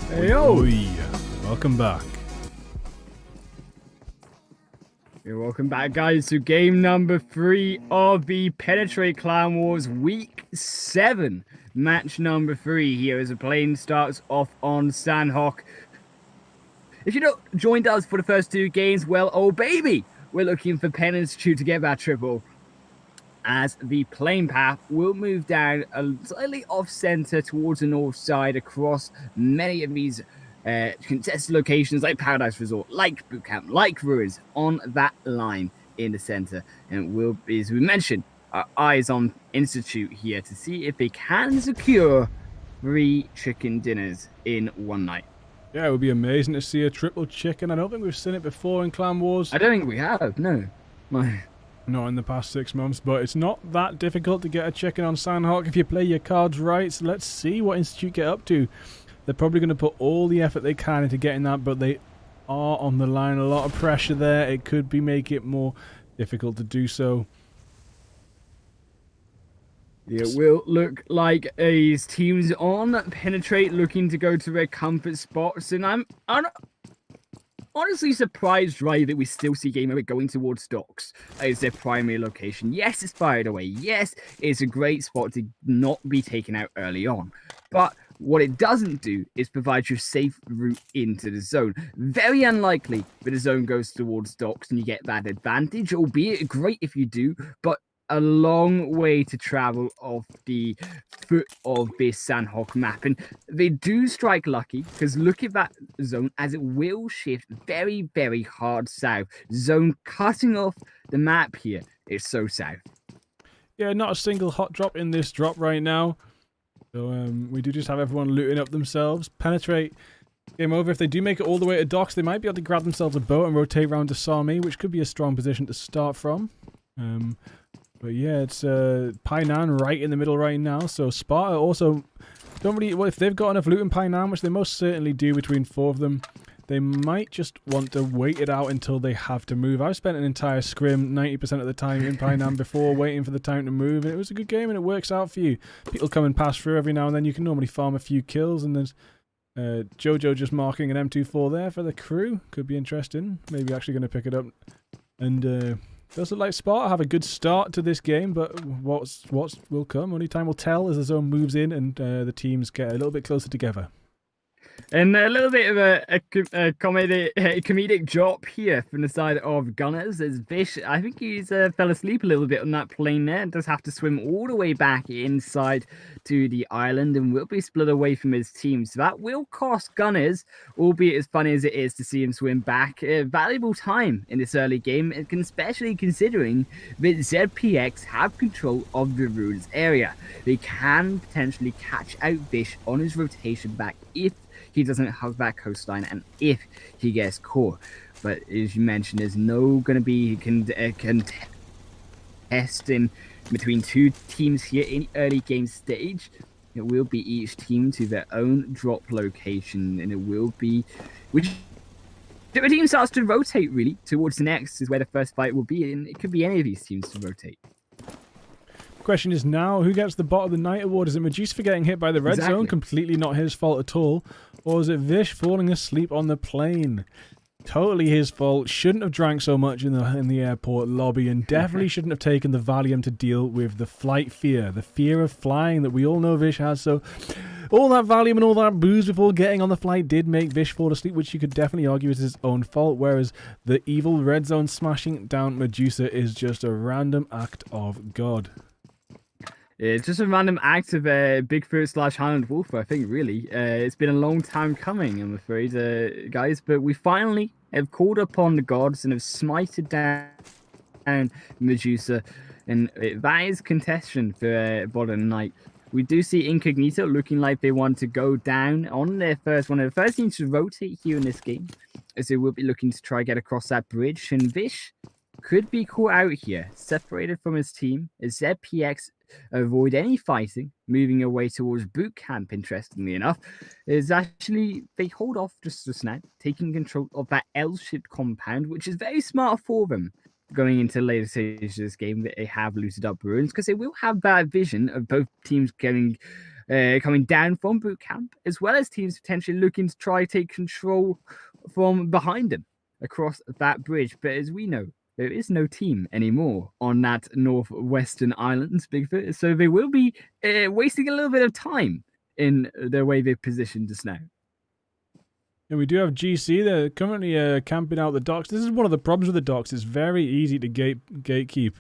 Hey, yo. Welcome back. Welcome back, guys, to game number 3 of the Penetrate Clan Wars Week 7. Match number 3 here as the plane starts off on Sandhawk. If you not joined us for the first 2 games, well, oh baby, we're looking for Penn Institute to get that triple, as the plane path will move down slightly off-center towards the north side across many of these contested locations like Paradise Resort, like Boot Camp, like Ruins, on that line in the center. And it will be, as we mentioned, our eyes on Institute here to see if they can secure 3 chicken dinners in one night. Yeah, it would be amazing to see a triple chicken. I don't think we've seen it before in Clan Wars. I don't think we have, no. Not in the past 6 months, but it's not that difficult to get a chicken on Sandhawk if you play your cards right. So let's see what Institute get up to. They're probably going to put all the effort they can into getting that, but they are on the line. A lot of pressure there. It could be make it more difficult to do so. It will look like his team's on Penetrate, looking to go to their comfort spots, and I'm honestly surprised, right, that we still see Game Over going towards docks as their primary location. Yes, it's fired away. Yes, it's a great spot to not be taken out early on, but what it doesn't do is provide you a safe route into the zone. Very unlikely that the zone goes towards docks and you get that advantage, albeit great if you do, but a long way to travel off the foot of this Sandhawk map. And they do strike lucky, because look at that zone as it will shift very, very hard south. Zone cutting off the map here. It's so south. Yeah, not a single hot drop in this drop right now. So we do just have everyone looting up themselves. Penetrate. Game over. If they do make it all the way to docks, they might be able to grab themselves a boat and rotate around to Sami, which could be a strong position to start from. But yeah, it's Painan right in the middle right now. So Sparta also don't really... Well, if they've got enough loot in Painan, which they most certainly do between 4 of them, they might just want to wait it out until they have to move. I've spent an entire scrim 90% of the time in Painan before, waiting for the time to move. And it was a good game and it works out for you. People come and pass through every now and then. You can normally farm a few kills. And there's Jojo just marking an M24 there for the crew. Could be interesting. Maybe actually going to pick it up. And... does look like Sparta have a good start to this game, but what will come? Only time will tell as the zone moves in and the teams get a little bit closer together. And a little bit of a comedic drop here from the side of Gunners as Vish, I think he's fell asleep a little bit on that plane there, and does have to swim all the way back inside to the island and will be split away from his team. So that will cost Gunners, albeit as funny as it is to see him swim back, valuable time in this early game, especially considering that ZPX have control of the ruins area. They can potentially catch out Vish on his rotation back if he doesn't have that coastline and if he gets caught. But as you mentioned, there's no going to be contesting between 2 teams here in the early game stage. It will be each team to their own drop location, and it will be which the team starts to rotate really towards the next is where the first fight will be, and it could be any of these teams to rotate. Question is now, who gets the bot of the night award? Is it Medusa for getting hit by the red zone? Completely not his fault at all. Or is it Vish falling asleep on the plane? Totally his fault. Shouldn't have drank so much in the airport lobby, and definitely shouldn't have taken the Valium to deal with the flight fear. The fear of flying that we all know Vish has. So all that Valium and all that booze before getting on the flight did make Vish fall asleep, which you could definitely argue is his own fault, whereas the evil red zone smashing down Medusa is just a random act of God. It's just a random act of Bigfoot / Highland Wolf, I think, really. It's been a long time coming, I'm afraid, guys. But we finally have called upon the gods and have smited down Medusa. And that is contention for Modern Night. We do see Incognito looking like they want to go down on their first one of the first teams to rotate here in this game, as they will be looking to try get across that bridge. And Vish could be caught out here, separated from his team, as ZPX avoid any fighting, moving away towards boot camp, interestingly enough, is actually they hold off just now, taking control of that L-shaped compound, which is very smart for them. going into later stages of this game that they have looted up ruins, because they will have that vision of both teams coming down from boot camp, as well as teams potentially looking to try take control from behind them across that bridge. But as we know, there is no team anymore on that northwestern island, Bigfoot, so they will be wasting a little bit of time in the way they've positioned us now. And we do have GC. They're currently camping out the docks. This is one of the problems with the docks. It's very easy to gatekeep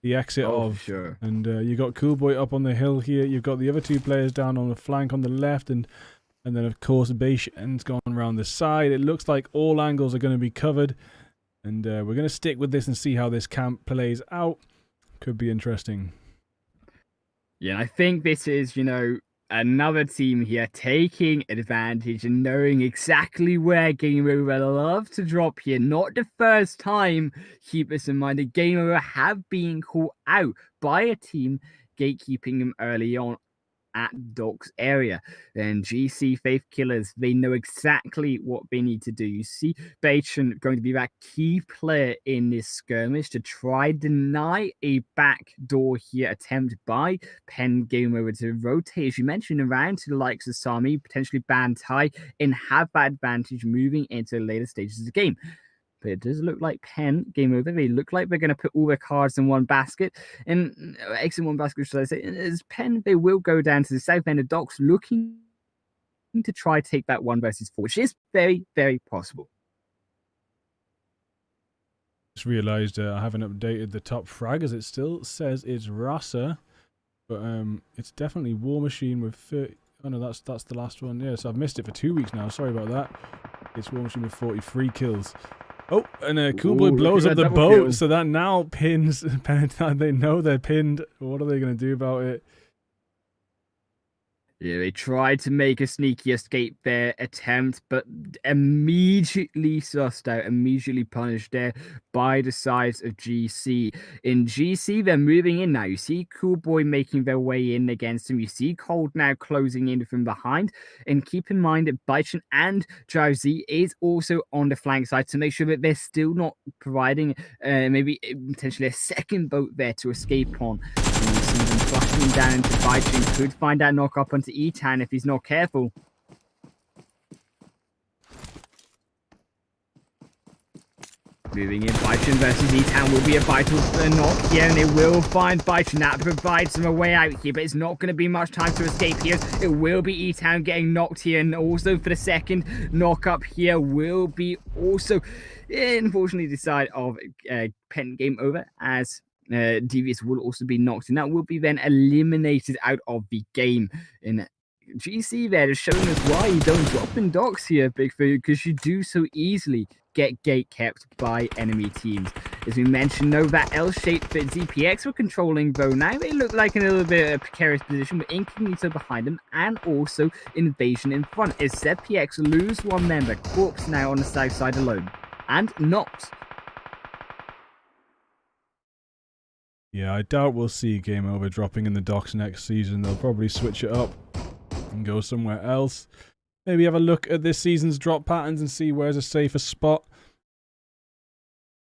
the exit of. Sure. And you got Cool Boy up on the hill here. You've got the other two players down on the flank on the left. And then, of course, Baitian's gone around the side. It looks like all angles are going to be covered. And we're going to stick with this and see how this camp plays out. Could be interesting. Yeah, I think this is, another team here taking advantage and knowing exactly where Game Over love to drop here. Not the first time, keep this in mind, the Game Over have been caught out by a team gatekeeping them early on at Doc's area. Then GC Faith Killers, they know exactly what they need to do. You see Baitian going to be that key player in this skirmish to try deny a backdoor here attempt by Penn Game Over to rotate, as you mentioned, around to the likes of Sami, potentially ban Ty, and have that advantage moving into the later stages of the game. But it does look like Penn Game Over. They look like they're going to put all their cards in one basket. And eggs in one basket, should I say. As Penn, they will go down to the south end of Docks looking to try take that 1 versus 4, which is very, very possible. Just realised I haven't updated the top frag, as it still says it's Rasa. But it's definitely War Machine with 30... Oh no, that's the last one. Yeah, so I've missed it for 2 weeks now. Sorry about that. It's War Machine with 43 kills. Oh, and Cool Boy blows up the boat, kill. So that now pins. They know they're pinned. What are they going to do about it? Yeah, they tried to make a sneaky escape there attempt, but immediately sussed out, immediately punished there by the sides of GC. In GC, they're moving in now. You see Cool Boy making their way in against him. You see Cold now closing in from behind. And keep in mind that Baichan and Drowsy is also on the flank side to make sure that they're still not providing maybe potentially a second boat there to escape on. Flushing down into Baichan, could find that knock up onto Etan if he's not careful. Moving in, Baichan versus Etan will be a vital knock here, and they will find Baichan. That provides them a way out here, but it's not going to be much time to escape here. It will be Etan getting knocked here, and also for the second knock up here will be also, unfortunately, the side of Penn Game Over, as Devious will also be knocked, and that will be then eliminated out of the game. In GC there is showing us why you don't drop in docks here, Bigfoot, because you do so easily get gate kept by enemy teams. As we mentioned, though, that L-shaped that ZPX were controlling, though now they look like in a little bit of a precarious position with Incognito behind them and also Invasion in front. As ZPX lose one member, Corpse now on the south side alone, and not. Yeah, I doubt we'll see Game Over dropping in the docks next season. They'll probably switch it up and go somewhere else. Maybe have a look at this season's drop patterns and see where's a safer spot.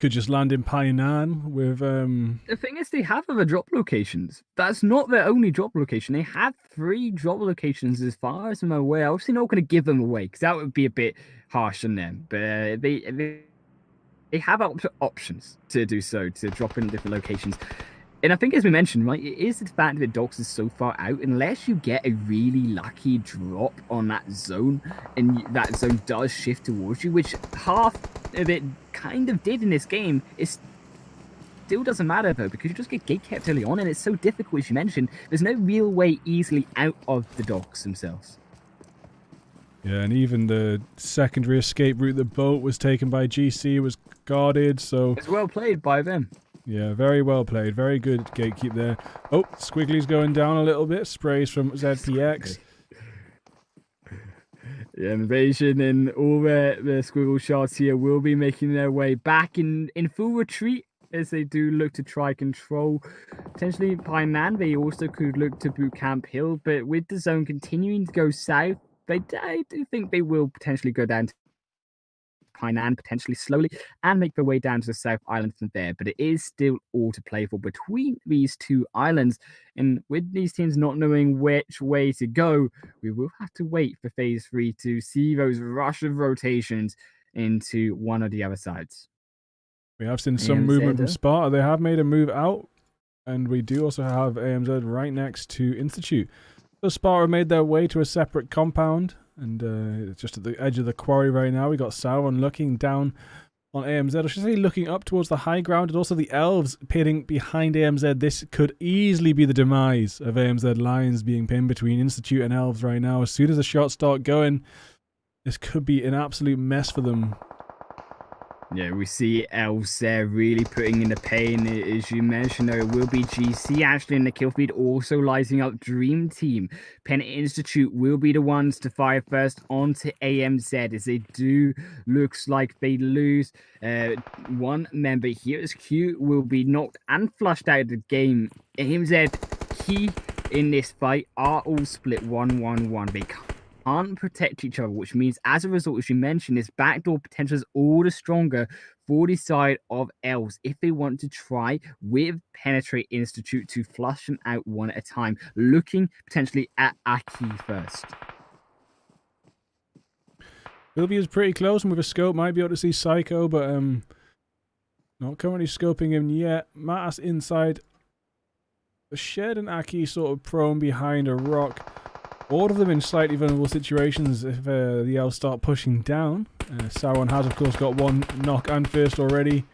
Could just land in Painan with... The thing is, they have other drop locations. That's not their only drop location. They have 3 drop locations as far as I'm aware. Obviously not going to give them away, because that would be a bit harsh on them. But they have options to do so, to drop in different locations. And I think, as we mentioned, right, it is the fact that Docks is so far out, unless you get a really lucky drop on that zone, and that zone does shift towards you, which half of it kind of did in this game, it still doesn't matter, though, because you just get gate kept early on, and it's so difficult, as you mentioned. There's no real way easily out of the docks themselves. Yeah, and even the secondary escape route, the boat was taken by GC, was guarded, so... It's well played by them. Yeah, very well played. Very good gatekeep there. Oh, Squiggly's going down a little bit. Sprays from ZPX. Yeah, Invasion and all the squiggle shots here will be making their way back in full retreat, as they do look to try control. Potentially Painan, they also could look to Boot Camp Hill, but with the zone continuing to go south, I do think they will potentially go down Painan potentially slowly and make their way down to the South Island from there. But it is still all to play for between these two islands. And with these teams not knowing which way to go, we will have to wait for Phase 3 to see those rush of rotations into one or the other sides. We have seen some movement from Sparta. They have made a move out. And we do also have AMZ right next to Institute. So Sparta made their way to a separate compound. And just at the edge of the quarry right now, we got Sauron looking down on AMZ. I should say looking up towards the high ground. And also the elves pitting behind AMZ. This could easily be the demise of AMZ Lions being pinned between Institute and elves right now. As soon as the shots start going, this could be an absolute mess for them. Yeah, we see elves there really putting in the pain. As you mentioned, there will be GC actually in the kill feed, also lighting up Dream Team. Penn Institute will be the ones to fire first onto AMZ, as they do looks like they lose one member here, as Q will be knocked and flushed out of the game. AMZ key in this fight are all split 1-1-1. They can't protect each other, which means as a result, as you mentioned, this backdoor potential is all the stronger for the side of elves if they want to try with Penetrate Institute to flush them out one at a time, looking potentially at Aki first. Bilby is pretty close, and with a scope might be able to see Psycho, but not currently scoping him yet. Matas inside the shed, and Aki sort of prone behind a rock. All of them in slightly vulnerable situations if the elves start pushing down. Sauron has, of course, got one knock and first already.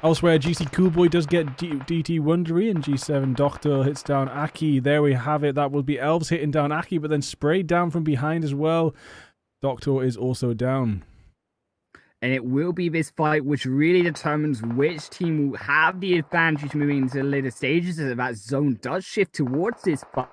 Elsewhere, GC Coolboy does get DT Wondery, and G7 Doctor hits down Aki. There we have it. That will be elves hitting down Aki, but then sprayed down from behind as well. Doctor is also down. And it will be this fight which really determines which team will have the advantage moving into the later stages, as that zone does shift towards this fight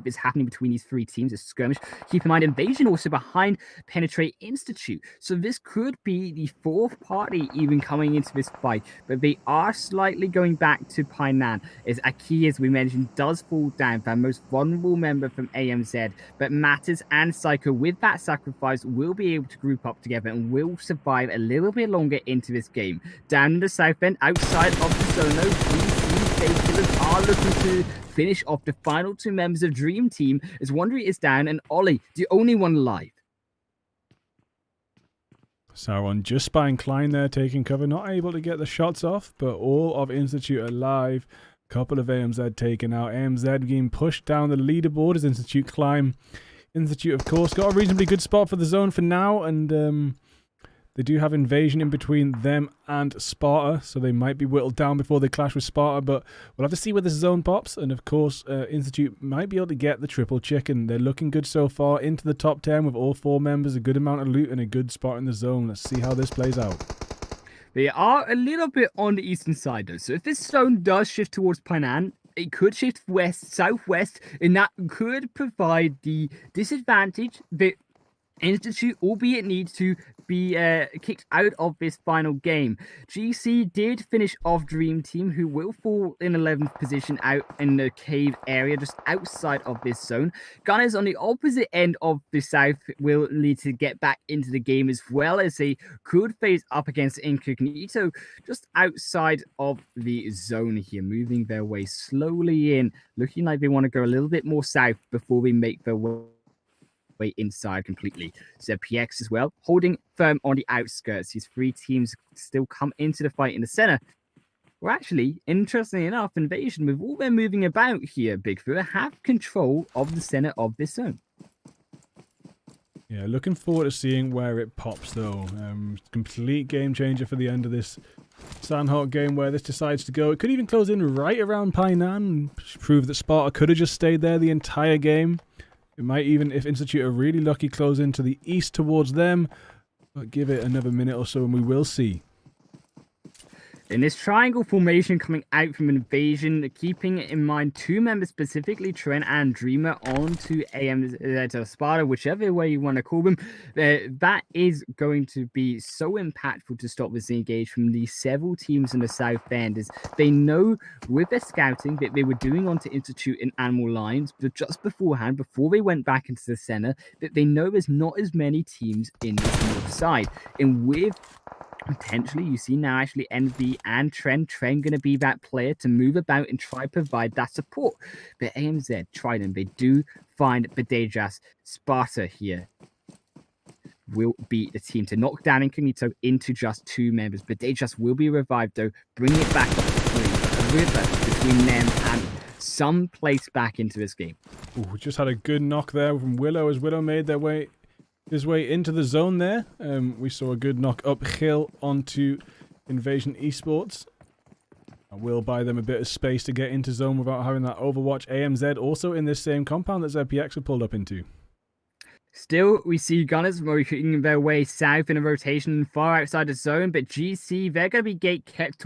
is happening between these three teams, a skirmish. Keep in mind, Invasion also behind Penetrate Institute. So this could be the fourth party even coming into this fight, but they are slightly going back to Painan, as Aki, as we mentioned, does fall down, the most vulnerable member from AMZ, but Matters and Psycho, with that sacrifice, will be able to group up together and will survive a little bit longer into this game. Down in the south end, outside of the zone, these killers are looking to finish off the final two members of Dream Team, as Wondery is down and Ollie, the only one alive. Sauron just spying Klein there, taking cover, not able to get the shots off, but all of Institute alive. Couple of AMZ taken out. AMZ being pushed down the leaderboard as Institute climb. Institute, of course, got a reasonably good spot for the zone for now, and they do have Invasion in between them and Sparta, so they might be whittled down before they clash with Sparta, but we'll have to see where this zone pops, and of course, Institute might be able to get the triple chicken. They're looking good so far, into the top 10 with all four members, a good amount of loot, and a good spot in the zone. Let's see how this plays out. They are a little bit on the eastern side, though, so if this zone does shift towards Painan, it could shift west, southwest, and that could provide the disadvantage that Institute, albeit needs to be kicked out of this final game. GC did finish off Dream Team, who will fall in 11th position out in the cave area just outside of this zone. Gunners on the opposite end of the south will need to get back into the game, as well as they could face up against Incognito just outside of the zone here, moving their way slowly in, looking like they want to go a little bit more south before they make their way inside completely. So PX as well, holding firm on the outskirts. These three teams still come into the fight in the center. Well, actually, interestingly enough, Invasion, with all their moving about here, Bigfoot, have control of the center of this zone. Yeah, looking forward to seeing where it pops, though. Complete game changer for the end of this Sandhawk game, where this decides to go. It could even close in right around Painan and prove that Sparta could have just stayed there the entire game. It might even, if Institute are really lucky, close into the east towards them. But give it another minute or so and we will see. In this triangle formation coming out from Invasion, keeping in mind 2 members specifically, Trent and Dreamer, onto AMZ Sparta, whichever way you want to call them, that is going to be so impactful to stop this engage from the several teams in the South End. As they know with their scouting that they were doing onto Institute and Animal Lines, but just beforehand, before they went back into the center, that they know there's not as many teams in this north side. And with potentially, you see now actually Envy and Trent going to be that player to move about and try provide that support. But AMZ, Trident, they do find Bedejas. Sparta here will be the team to knock down Incognito into just 2 members. Bedejas will be revived though, bring it back up to 3. A river between them and some place back into this game. Ooh, just had a good knock there from Willow as Willow made his way into the zone there. We saw a good knock uphill onto Invasion Esports. I will buy them a bit of space to get into zone without having that Overwatch. AMZ also in this same compound that ZPX were pulled up into. Still, we see Gunners making their way south in a rotation far outside the zone, but GC, they're going to be gate kept.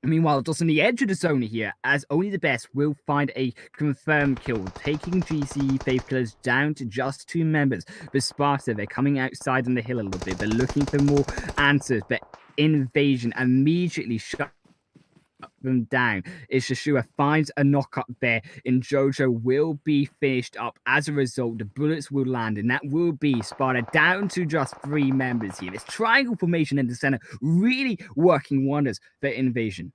Meanwhile, just on the edge of the zone here, as only the best will find a confirmed kill, taking GC Faith Killers down to just 2 members. But Sparta, they're coming outside on the hill a little bit. They're looking for more answers, but Invasion immediately shut them down. As Shashua finds a knock up there, and Jojo will be finished up. As a result, the bullets will land, and that will be Sparta down to just 3 members here. This triangle formation in the center really working wonders for Invasion.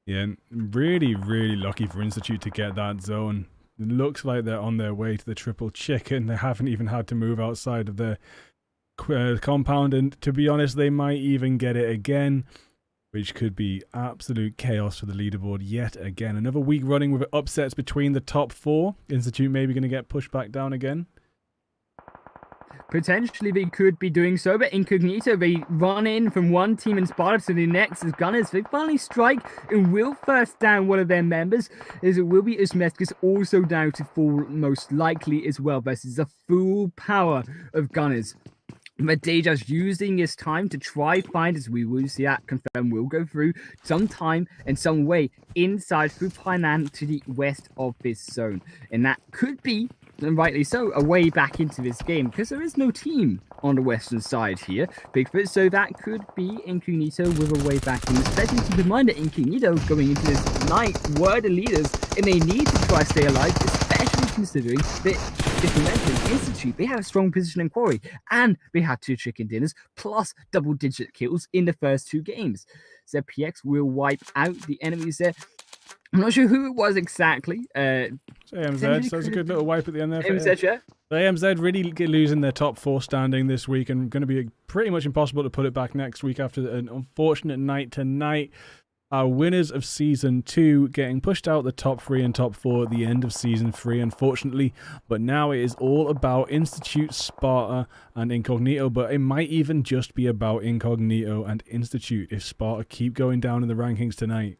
Yeah, really, really lucky for Institute to get that zone. It looks like they're on their way to the triple chicken. They haven't even had to move outside of their compound, and to be honest, they might even get it again, which could be absolute chaos for the leaderboard yet again. Another week running with upsets between the top 4. Institute maybe going to get pushed back down again. Potentially they could be doing so, but Incognito, they run in from one team in Sparta to the next as Gunners. They finally strike and will first down one of their members, as it will be Usmeskis also down to fall most likely as well. Versus the full power of Gunners. Bedejas using his time to try find, as we will see that confirm will go through some time and some way inside through Highland to the west of this zone. And that could be, and rightly so, a way back into this game because there is no team on the western side here, Bigfoot, so that could be Incognito with a way back in, especially keep in mind that Incognito going into this night were the leaders and they need to try to stay alive, especially considering that, if you mentioned Institute, they had a strong position in Quarry and they had 2 chicken dinners plus double-digit kills in the first 2 games. ZPX will wipe out the enemies there. I'm not sure who it was exactly. AMZ, so it's a good little wipe at the end there. AMZ, yeah. AMZ really losing their top 4 standing this week and going to be pretty much impossible to put it back next week after an unfortunate night tonight. Our winners of Season 2 getting pushed out the top 3 and top 4 at the end of Season 3, unfortunately. But now it is all about Institute, Sparta, and Incognito. But it might even just be about Incognito and Institute if Sparta keep going down in the rankings tonight.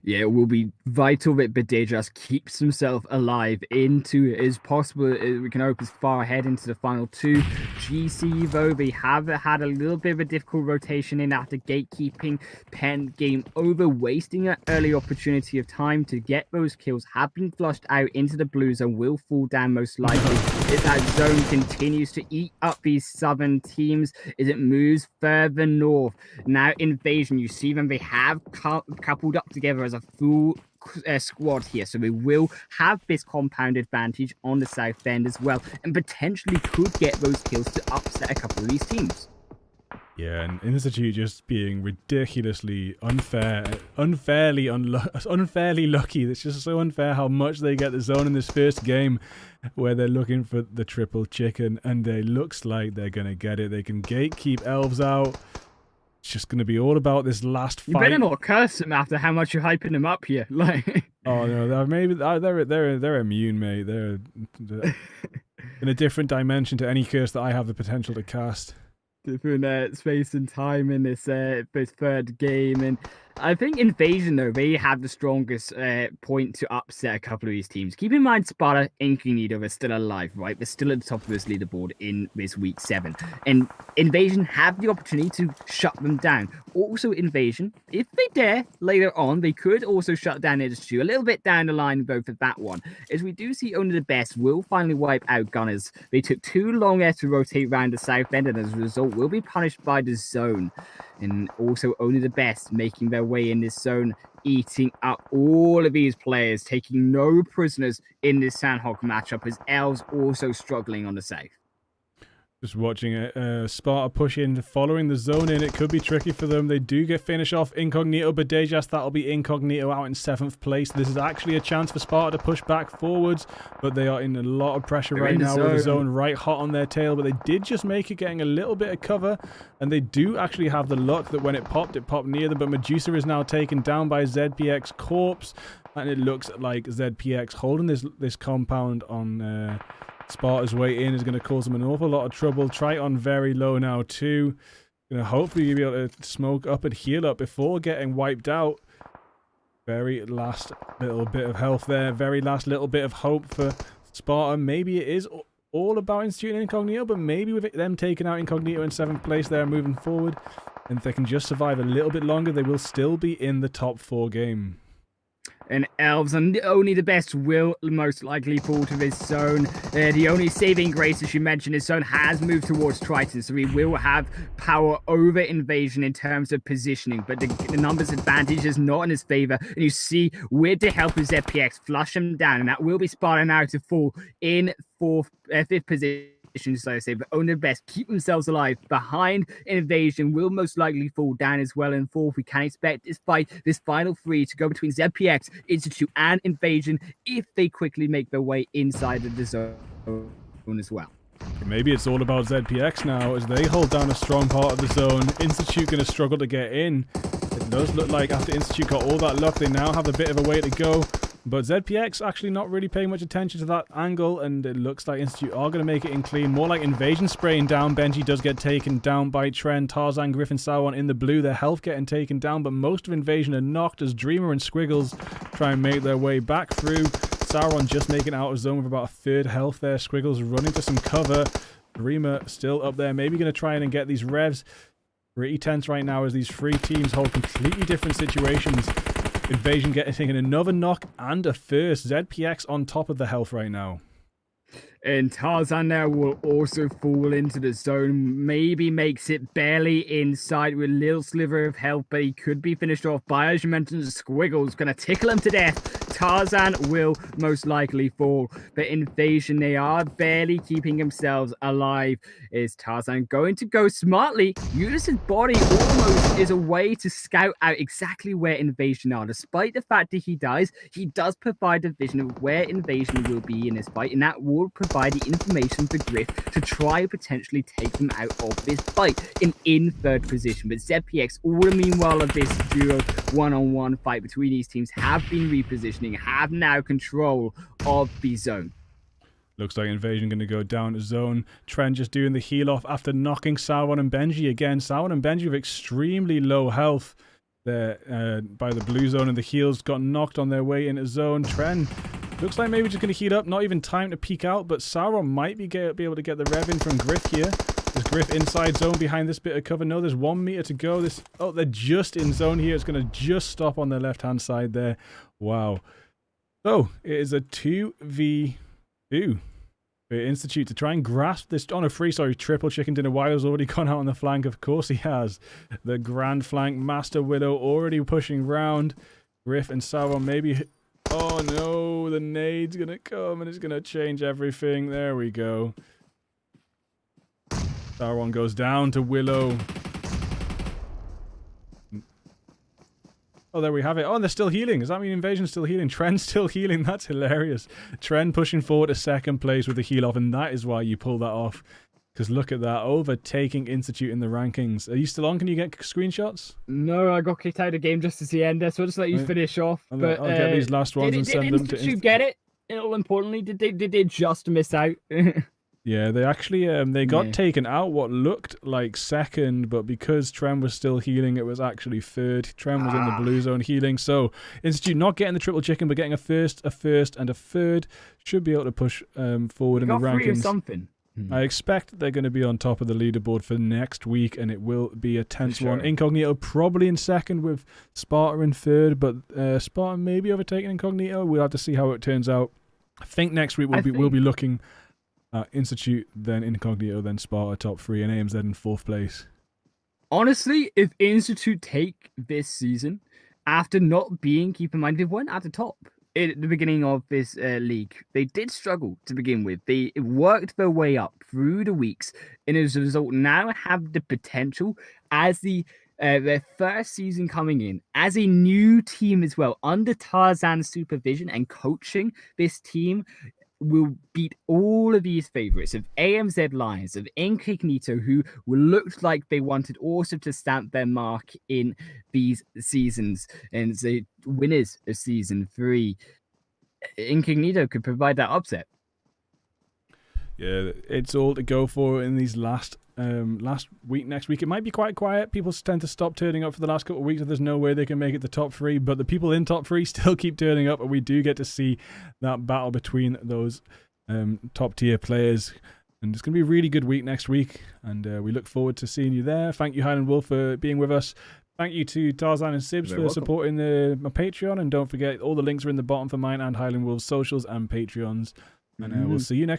Yeah, it will be vital that Bedejas keeps himself alive into as possible. We can hope as far ahead into the final 2. GC, though, they have had a little bit of a difficult rotation in after gatekeeping. Pen game over, wasting an early opportunity of time to get those kills. Have been flushed out into the blue zone, will fall down most likely. If that zone continues to eat up these southern teams as it moves further north. Now, Invasion, you see them, they have coupled up together as a full squad here, so we will have this compound advantage on the south end as well, and potentially could get those kills to upset a couple of these teams. Yeah, and Institute just being ridiculously unfairly lucky. It's just so unfair how much they get the zone in this first game where they're looking for the triple chicken, and it looks like they're going to get it. They can gatekeep elves out. It's just going to be all about this last fight. You better not curse them after how much you're hyping them up here. Like, oh no, they're immune, mate. They're in a different dimension to any curse that I have the potential to cast. Different space and time in this third game, and I think Invasion, though, they have the strongest point to upset a couple of these teams. Keep in mind, Sparta, Incognito are still alive, right? They're still at the top of this leaderboard in this week 7. And Invasion have the opportunity to shut them down. Also, Invasion, if they dare, later on, they could also shut down Institute. A little bit down the line, though, for that one. As we do see only the best will finally wipe out Gunners. They took too long there to rotate around the south end, and as a result, will be punished by the zone. And also only the best making their way in this zone, eating up all of these players, taking no prisoners in this Sandhog matchup, as Elves also struggling on the south. Just watching it, Sparta push in, following the zone in. It could be tricky for them. They do get finish off Incognito, but Dejas, that'll be Incognito out in 7th place. This is actually a chance for Sparta to push back forwards, but they are in a lot of pressure right now with the zone right hot on their tail. But they did just make it, getting a little bit of cover, and they do actually have the luck that when it popped near them. But Medusa is now taken down by ZPX Corpse, and it looks like ZPX holding this compound on Sparta's way in is going to cause them an awful lot of trouble. Triton very low now too. Going to hopefully be able to smoke up and heal up before getting wiped out. Very last little bit of health there. Very last little bit of hope for Sparta. Maybe it is all about Institute and Incognito, but maybe with them taking out Incognito in 7th place there moving forward, and if they can just survive a little bit longer, they will still be in the top 4 game. And Elves, and only the best will most likely fall to this zone. The only saving grace, as you mentioned, this zone has moved towards Triton, so we will have power over Invasion in terms of positioning, but the numbers advantage is not in his favor. And you see, with the help of ZPX, flush him down, and that will be Sparta now to fall in 5th position. So I say, but only the best keep themselves alive behind Invasion will most likely fall down as well in 4th. We can expect this fight, this final 3, to go between ZPX, Institute, and Invasion if they quickly make their way inside of the zone as well. Maybe it's all about ZPX now as they hold down a strong part of the zone. Institute going to struggle to get in. It does look like after Institute got all that luck, they now have a bit of a way to go. But ZPX actually not really paying much attention to that angle, and it looks like Institute are going to make it in clean. More like Invasion spraying down. Benji does get taken down by Trent. Tarzan, Griffin, Sauron in the blue. Their health getting taken down, but most of Invasion are knocked as Dreamer and Squiggles try and make their way back through. Sauron just making out of zone with about 1/3 health there. Squiggles running to some cover. Dreamer still up there. Maybe going to try in and get these revs. Pretty tense right now as these 3 teams hold completely different situations. Invasion taking another knock and a first. ZPX on top of the health right now. And Tarzan now will also fall into the zone. Maybe makes it barely inside with a little sliver of health, but he could be finished off by, as you mentioned, Squiggles. Going to tickle him to death. Tarzan will most likely fall. But Invasion, they are barely keeping themselves alive. Is Tarzan going to go smartly? Use his body almost as a way to scout out exactly where Invasion are. Despite the fact that he dies, he does provide a vision of where Invasion will be in this fight, and that will provide the information for Griff to try potentially take them out of this fight in 3rd position. But ZPX, all the meanwhile of this duo one-on-one fight between these teams, have been repositioning, have now control of the zone. Looks like Invasion going to go down to zone. Trent just doing the heal off after knocking Sauron and Benji again. Sauron and Benji with extremely low health there by the blue zone, and the heals got knocked on their way into zone. Trent looks like maybe just going to heat up. Not even time to peek out, but Sauron might be able to get the rev in from Griff here. Is Griff inside zone behind this bit of cover? No, there's 1 meter to go. Oh, they're just in zone here. It's going to just stop on their left-hand side there. Wow. So, it is a 2v2 for Institute to try and grasp this. Oh, no, triple chicken dinner. Wild's already gone out on the flank. Of course he has. The grand flank. Master Widow already pushing round. Griff and Sauron maybe... Oh no, the nade's gonna come and it's gonna change everything. There we go. Sauron goes down to Willow. Oh, there we have it. Oh, and they're still healing. Does that mean Invasion's still healing? Trent's still healing. That's hilarious. Trent pushing forward to 2nd place with the heal off, and that is why you pull that off. Because look at that, overtaking Institute in the rankings. Are you still on? Can you get screenshots? No, I got kicked out of the game just as the end there, so I'll just let you finish off. I'll get these last ones and send them to Institute. Get it? Importantly, did they just miss out? Yeah, they actually they got taken out what looked like second, but because Trem was still healing, it was actually third. Trem was in the blue zone healing, so Institute not getting the triple chicken, but getting a first, and a third should be able to push forward in the rankings. 3 or something. I expect they're going to be on top of the leaderboard for next week, and it will be a tense one. Incognito probably in second with Sparta in third, but Sparta maybe overtaking Incognito. We'll have to see how it turns out. I think next week we'll be looking. Institute, then Incognito, then Sparta top 3, and AMZ in 4th place. Honestly, if Institute take this season, after not being, keep in mind, they weren't at the top at the beginning of this league. They did struggle to begin with. They worked their way up through the weeks, and as a result, now have the potential as their first season coming in as a new team as well, under Tarzan's supervision and coaching. This team will beat all of these favorites of AMZ Lions, of Incognito, who looked like they wanted also to stamp their mark in these seasons, and the winners of season 3. Incognito could provide that upset. Yeah, it's all to go for in these last week. Next week it might be quite quiet. People tend to stop turning up for the last couple of weeks, and there's no way they can make it to top 3, but the people in top 3 still keep turning up, and we do get to see that battle between those top tier players, and it's going to be a really good week next week, and we look forward to seeing you there. Thank you, Highland Wolf, for being with us. Thank you to Tarzan and Sibs for supporting my Patreon, and don't forget all the links are in the bottom for mine and Highland Wolf's socials and Patreons, and we'll see you next